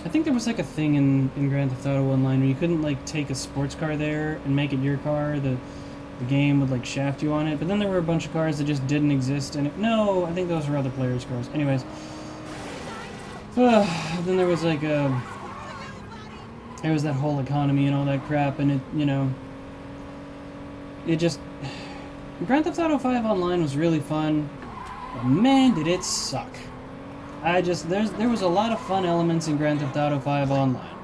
I think there was like a thing in Grand Theft Auto Online where you couldn't like take a sports car there and make it your car. The game would like shaft you on it, but then there were a bunch of cars that just didn't exist in it. No, I think those were other players' cars. Anyways, then there was like there was that whole economy and all that crap, and it, you know, it just Grand Theft Auto 5 Online was really fun, but man, did it suck. There was a lot of fun elements in Grand Theft Auto 5 Online.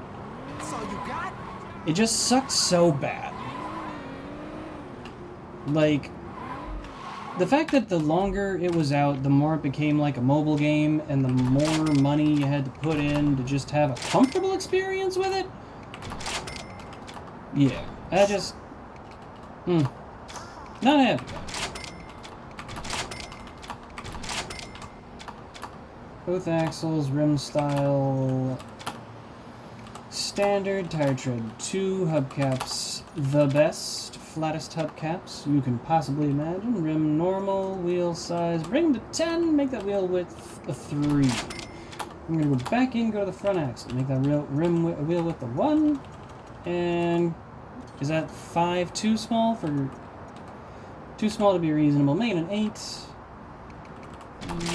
It just sucked so bad. Like, the fact that the longer it was out, the more it became like a mobile game, and the more money you had to put in to just have a comfortable experience with it. Yeah, I just... not happy about it. Both axles, rim style... Standard, tire tread 2, hubcaps the best. Flattest hubcaps you can possibly imagine. Rim normal, wheel size, bring to 10, make that wheel width a 3. I'm gonna go back in, go to the front axle, make that wheel width a 1. And is that 5 too small for too small to be reasonable? Make it an 8.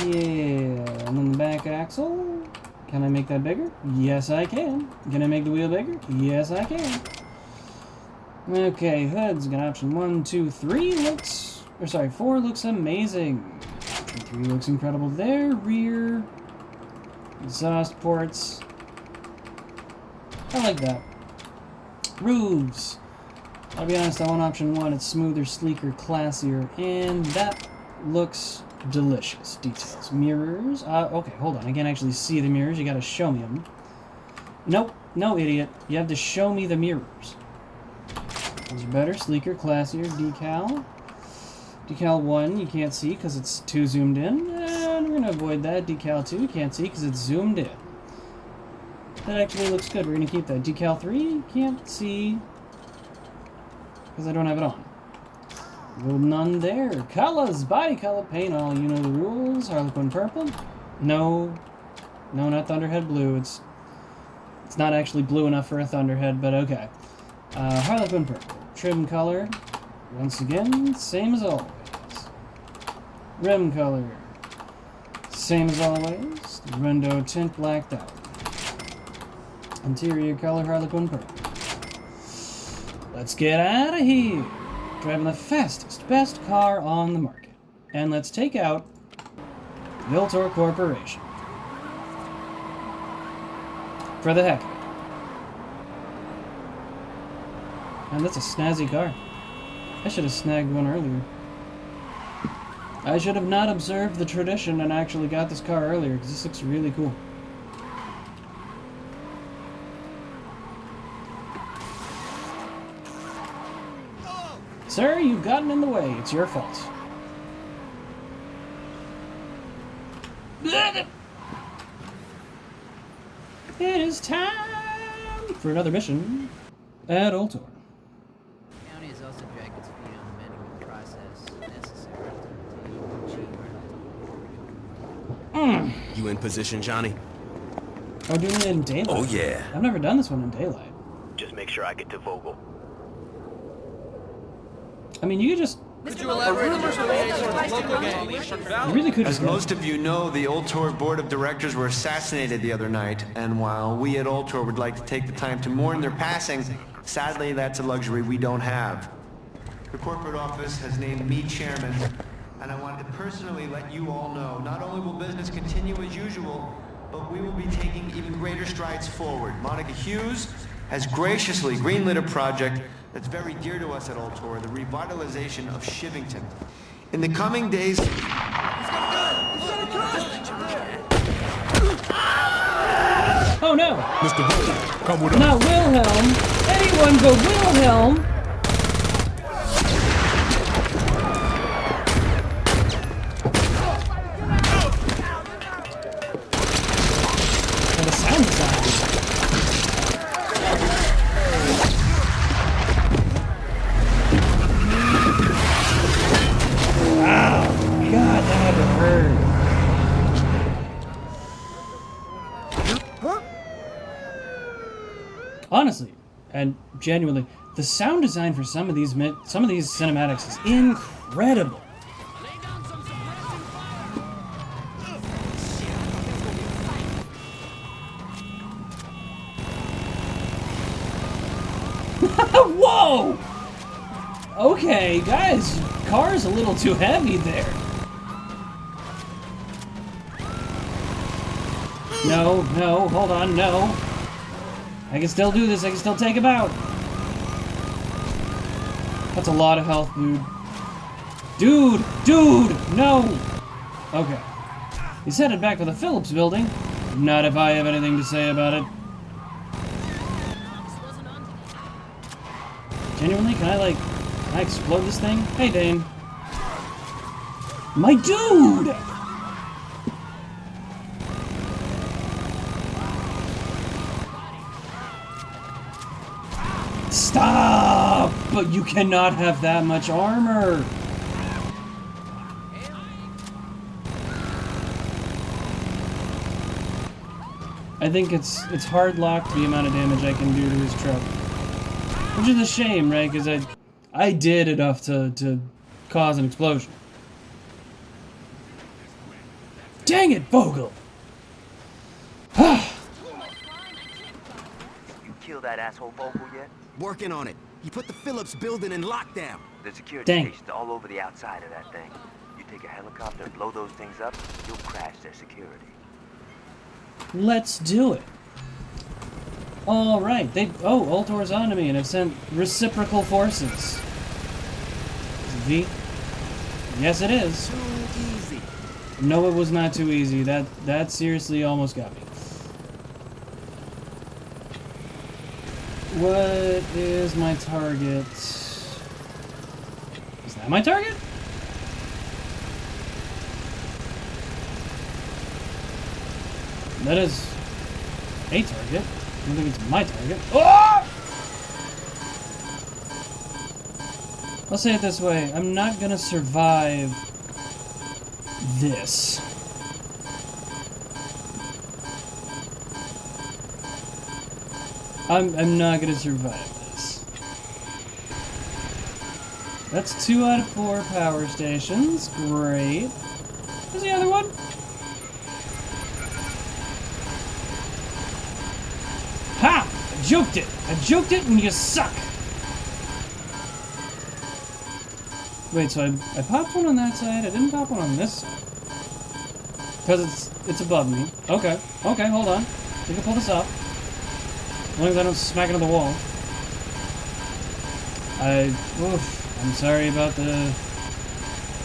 Yeah, and then the back axle. Can I make that bigger? Yes, I can. Can I make the wheel bigger? Yes, I can. Okay, hood's got option 1, 2, 3 looks... Or sorry, 4 looks amazing. Option 3 looks incredible there. Rear... Exhaust ports. I like that. Roofs. I'll be honest, I want option 1. It's smoother, sleeker, classier, and that looks delicious. Details. Mirrors. Okay, hold on. I can't actually see the mirrors. You gotta show me them. Nope. No, idiot. You have to show me the mirrors. Those are better, sleeker, classier, decal. Decal 1, you can't see because it's too zoomed in. And we're going to avoid that. Decal 2, you can't see because it's zoomed in. That actually looks good. We're going to keep that. Decal 3, can't see because I don't have it on. None there. Colors, body color, paint all. You know the rules. Harlequin purple. No, not Thunderhead blue. It's not actually blue enough for a Thunderhead, but okay. Harlequin purple. Trim color, once again, same as always. Rim color, same as always. Window tint blacked out. Interior color, Harlequin purple. Let's get out of here. Driving the fastest, best car on the market. And let's take out the Ultor Corporation. For the heck of it. Man, that's a snazzy car. I should have snagged one earlier. I should have not observed the tradition and actually got this car earlier, because this looks really cool. Sir, you've gotten in the way. It's your fault. It is time for another mission at Ultor. Also dragged its feet on the medical process necessary to achieve You in position, Johnny? Oh, doing it in daylight? Oh, yeah. I've never done this one in daylight. Just make sure I get to Vogel. I mean, you could just... Could you elaborate on your affiliation with local gang? You really could As just go. most of you know, the Ultor board of directors were assassinated the other night, and while we at Ultor would like to take the time to mourn their passing, sadly that's a luxury we don't have. The corporate office has named me chairman, and I wanted to personally let you all know, not only will business continue as usual, but we will be taking even greater strides forward. Monica Hughes has graciously greenlit a project that's very dear to us at Ultor, the revitalization of Shivington. In the coming days... Oh no! Mr. Vogel, come with us. Not Wilhelm! Anyone but Wilhelm! Oh, the sound design. Wow! God, that had to hurt. Honestly, and genuinely, the sound design for some of these cinematics is incredible. Whoa! Okay, guys, car's a little too heavy there. No, no, hold on, no. I can still do this, I can still take him out. That's a lot of health, dude. Dude, no! Okay. He's headed back to the Phillips building. Not if I have anything to say about it. Genuinely, can I explode this thing? Hey, Dane. My dude! Stop! But you cannot have that much armor. I think it's hard locked the amount of damage I can do to his truck. Which is a shame, right? Because I did enough to cause an explosion. Dang it, Vogel! You killed that asshole Vogel yet? Working on it. He put the Phillips building in lockdown. The security Dang. station's all over the outside of that thing. You take a helicopter and blow those things up, you'll crash their security. Let's do it. Alright, Ultor's onto me and have sent reciprocal forces. Is it V? Yes, it is. Too easy. No, it was not too easy. That seriously almost got me. What is my target? Is that my target? That is a target. I don't think it's my target. Oh! I'll say it this way. I'm not gonna survive this. I'm not gonna survive this. That's 2 out of 4 power stations. Great. Where's the other one? Ha! I juked it! I juked it and you suck! Wait, so I popped one on that side, I didn't pop one on this side. Because it's above me. Okay, okay, hold on. We can pull this off. As long as I don't smack into the wall. I'm sorry about the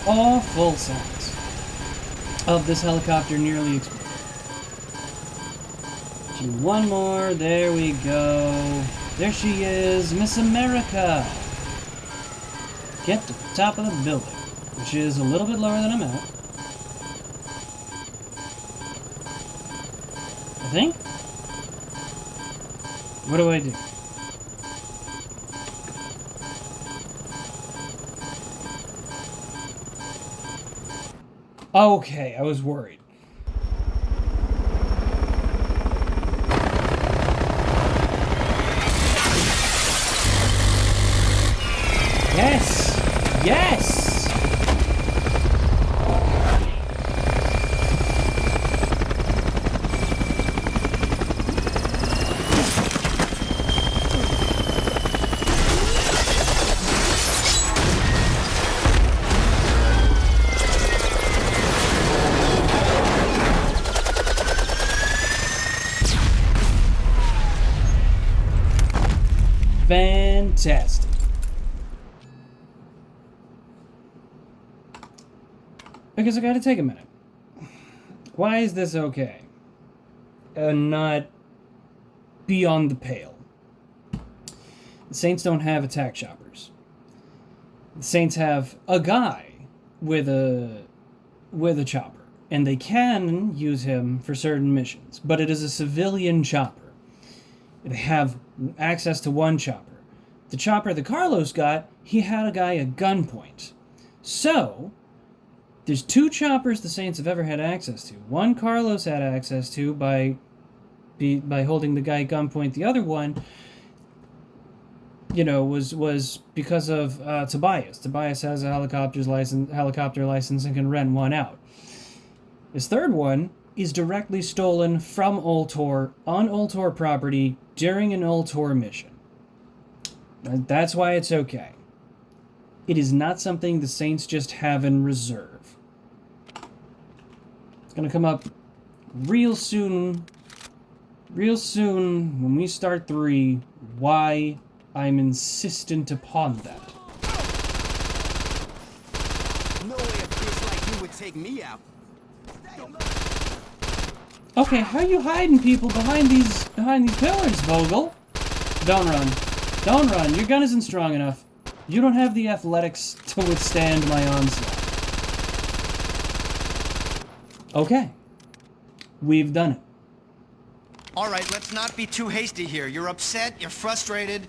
awful sounds of this helicopter nearly exploding. Do one more, there we go. There she is, Miss America. Get to the top of the building, which is a little bit lower than I'm at. I think? What do I do? Okay, I was worried. Yes! Yes! Fantastic. Because I gotta take a minute. Why is this okay? And not beyond the pale. The Saints don't have attack choppers. The Saints have a guy with a chopper. And they can use him for certain missions. But it is a civilian chopper. They have access to one chopper. The chopper that Carlos got, he had a guy at gunpoint. So, there's two choppers the Saints have ever had access to. One Carlos had access to by holding the guy at gunpoint. The other one, was because of Tobias. Tobias has a helicopter license and can rent one out. His third one is directly stolen from Ultor on Ultor property during an Ultor mission. That's why it's okay. It is not something the Saints just have in reserve. It's going to come up real soon when we start 3, why I'm insistent upon that. No way a bitch like you would take me out. Okay, how are you hiding people behind these pillars, Vogel? Don't run. Don't run. Your gun isn't strong enough. You don't have the athletics to withstand my onslaught. Okay. We've done it. All right, let's not be too hasty here. You're upset, you're frustrated,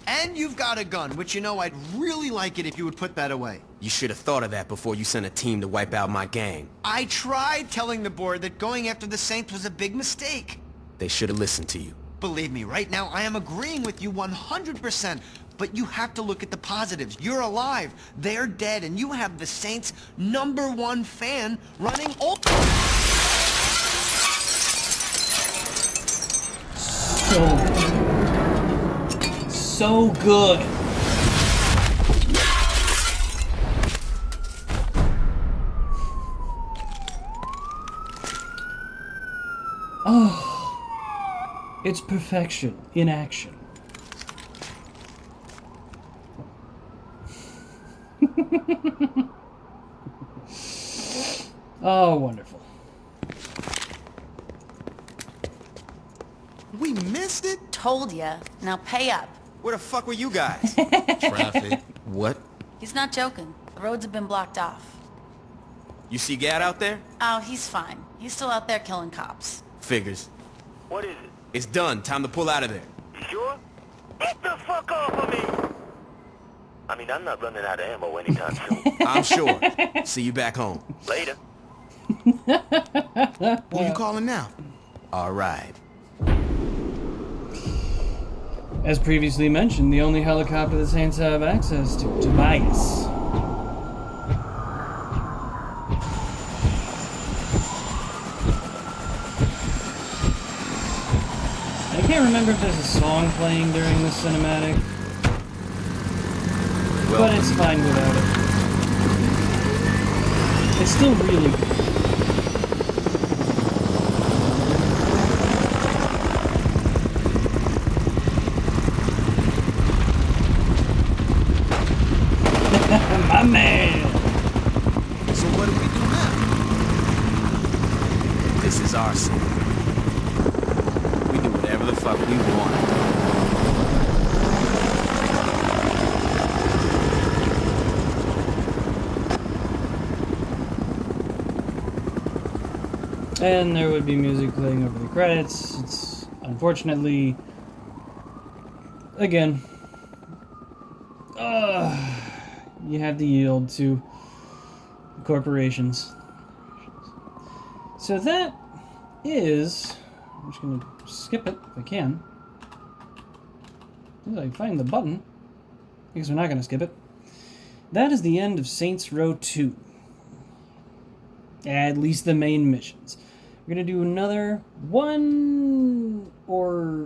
and you've got a gun, which I'd really like it if you would put that away. You should have thought of that before you sent a team to wipe out my gang. I tried telling the board that going after the Saints was a big mistake. They should have listened to you. Believe me, right now I am agreeing with you 100%, but you have to look at the positives. You're alive, they're dead, and you have the Saints' #1 fan running Ultor. So good. Oh, it's perfection in action. Oh, wonderful. We missed it? Told ya. Now pay up. Where the fuck were you guys? Traffic. What? He's not joking. The roads have been blocked off. You see Gad out there? Oh, he's fine. He's still out there killing cops. Figures. What is it? It's done. Time to pull out of there. You sure? Get the fuck off of me! I mean, I'm not running out of ammo anytime soon. I'm sure. See you back home. Later. Who you calling now? All right. As previously mentioned, the only helicopter the Saints have access to, Tobias. I can't remember if there's a song playing during this cinematic, but it's fine without it. It's still really good. My man! So what do we do now? This is our city. We do whatever the fuck we want. And there would be music playing over the credits. It's unfortunately, again, you have to yield to corporations. So that is, I'm just going to skip it if I can. As I find the button, because we're not going to skip it. that is the end of Saints Row 2. At least the main missions. We're going to do another we're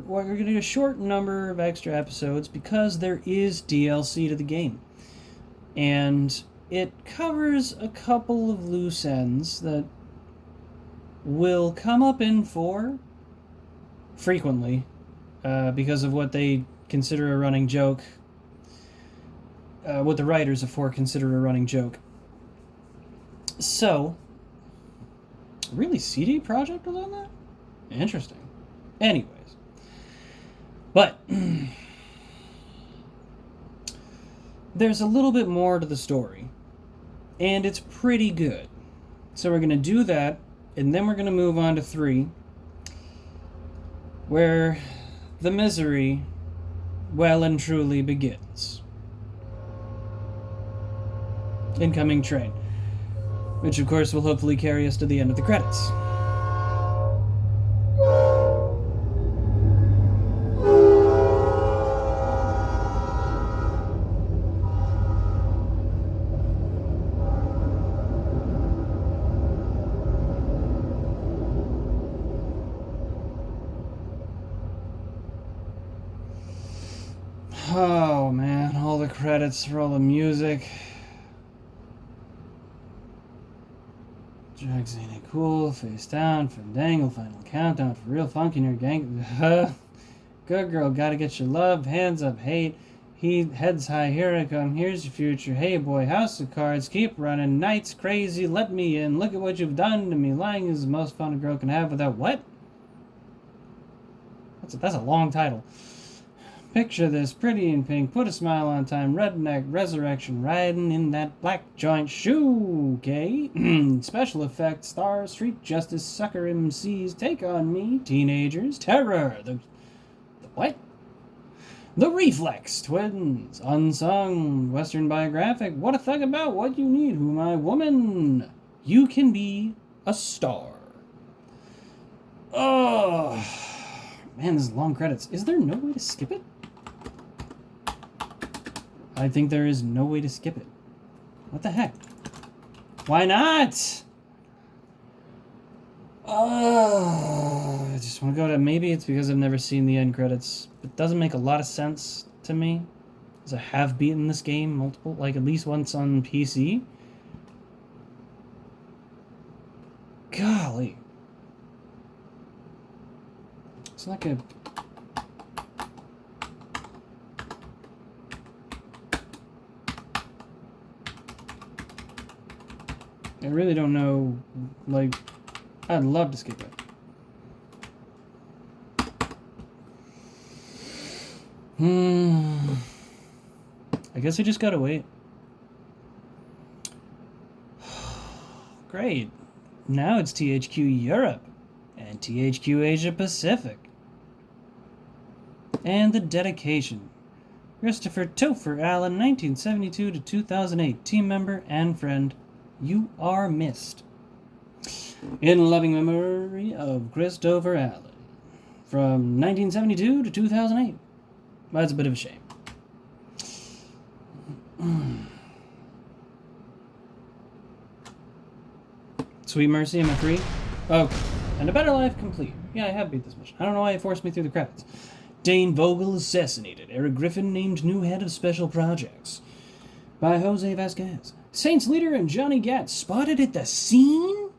going to do a short number of extra episodes because there is DLC to the game. And it covers a couple of loose ends that will come up in 4 frequently because of what they consider a running joke. What the writers of 4 consider a running joke. So, really, CD Projekt was on that? Interesting. Anyways. But, there's a little bit more to the story. And it's pretty good. So we're going to do that, and then we're going to move on to 3, where the misery well and truly begins. Incoming train. Which, of course, will hopefully carry us to the end of the credits. Oh, man, all the credits for all the music. Drugs ain't it cool, face down, fandangle, final countdown for real funky near gang. Good girl, gotta get your love, hands up, hate. He heads high, here I come, here's your future. Hey boy, house of cards, keep running, nights crazy, let me in. Look at what you've done to me. Lying is the most fun a girl can have without what? That's a long title. Picture this, pretty in pink, put a smile on time, redneck, resurrection, riding in that black joint shoe, okay? Special effects, stars, street justice, sucker MCs, take on me, teenagers, terror, the what? The Reflex Twins, unsung, western biographic, what a thug about, what you need, who my woman, you can be a star. Oh, man, this is long credits. Is there no way to skip it? I think there is no way to skip it. What the heck? Why not? Oh, I just want to go to... Maybe it's because I've never seen the end credits. It doesn't make a lot of sense to me. Because I have beaten this game multiple... Like, at least once on PC. Golly. It's like a... I really don't know, like, I'd love to skip it. I guess I just gotta wait. Great. Now it's THQ Europe and THQ Asia Pacific. And the dedication. Christopher Topher Allen, 1972 to 2008, team member and friend. You are missed. In loving memory of Christopher Allen. From 1972 to 2008. That's a bit of a shame. Sweet Mercy, am I free? Okay. And A Better Life complete. Yeah, I have beat this mission. I don't know why it forced me through the credits. Dane Vogel assassinated. Eric Griffin named new head of special projects. By Jose Vasquez. Saints leader and Johnny Gat spotted at the scene?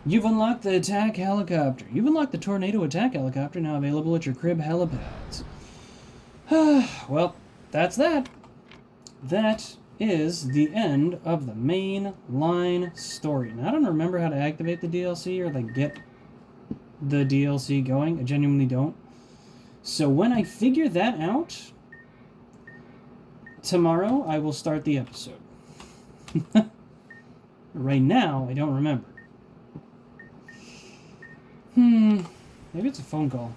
You've unlocked the attack helicopter. You've unlocked the tornado attack helicopter, now available at your crib helipads. Well, that's that. That is the end of the main line story. Now, I don't remember how to activate the DLC or like get the DLC going. I genuinely don't. So when I figure that out, tomorrow I will start the episode. Right now, I don't remember. Maybe it's a phone call.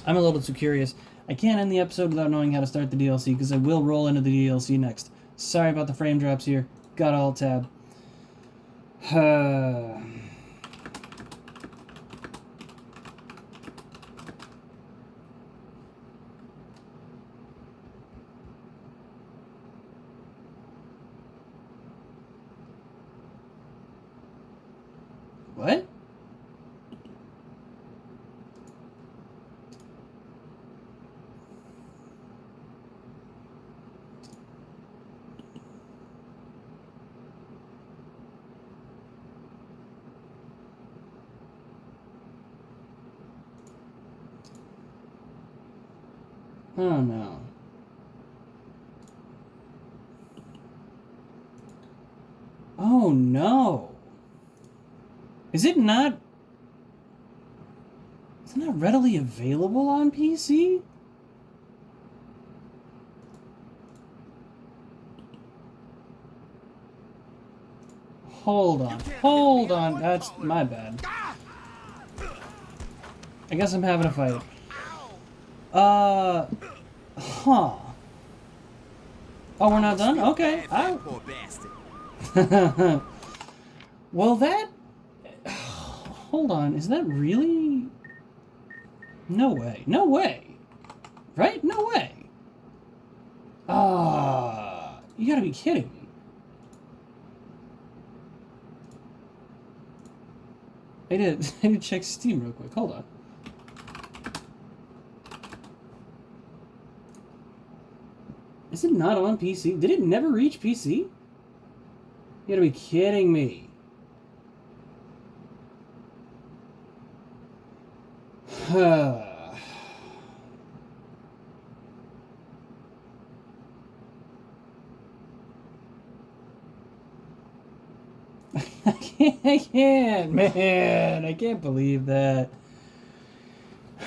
I'm a little too curious. I can't end the episode without knowing how to start the DLC, because I will roll into the DLC next. Sorry about the frame drops here. Got Alt-Tab. What? Oh no. Oh no. Is it not readily available on PC? Hold on, that's my bad. I guess I'm having a fight. Huh. Oh, we're not done? Okay. Poor bastard. Well, that... Hold on, is that really... No way. No way. Right? No way. You gotta be kidding me. I need to check Steam real quick. Hold on. Is it not on PC? Did it never reach PC? You gotta be kidding me. I can't, man. I can't believe that.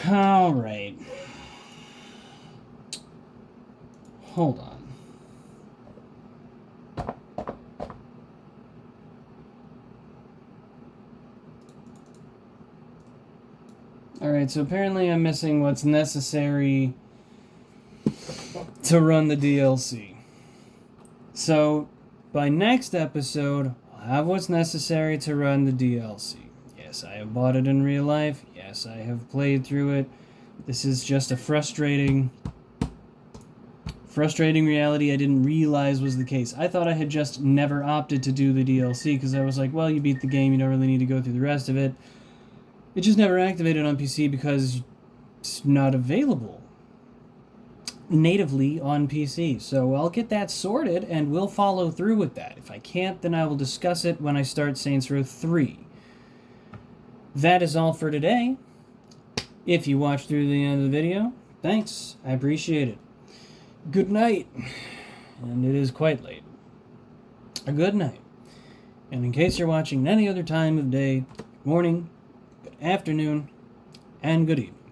All right. Hold on. Alright, so apparently I'm missing what's necessary to run the DLC. So, by next episode, I'll have what's necessary to run the DLC. Yes, I have bought it in real life. Yes, I have played through it. This is just a frustrating reality I didn't realize was the case. I thought I had just never opted to do the DLC because I was like, well, you beat the game, you don't really need to go through the rest of it. It just never activated on PC because it's not available natively on PC. So I'll get that sorted and we'll follow through with that. If I can't, then I will discuss it when I start Saints Row 3. That is all for today. If you watched through the end of the video, thanks. I appreciate it. Good night. And it is quite late. A good night. And in case you're watching any other time of day, morning, good afternoon, and good evening.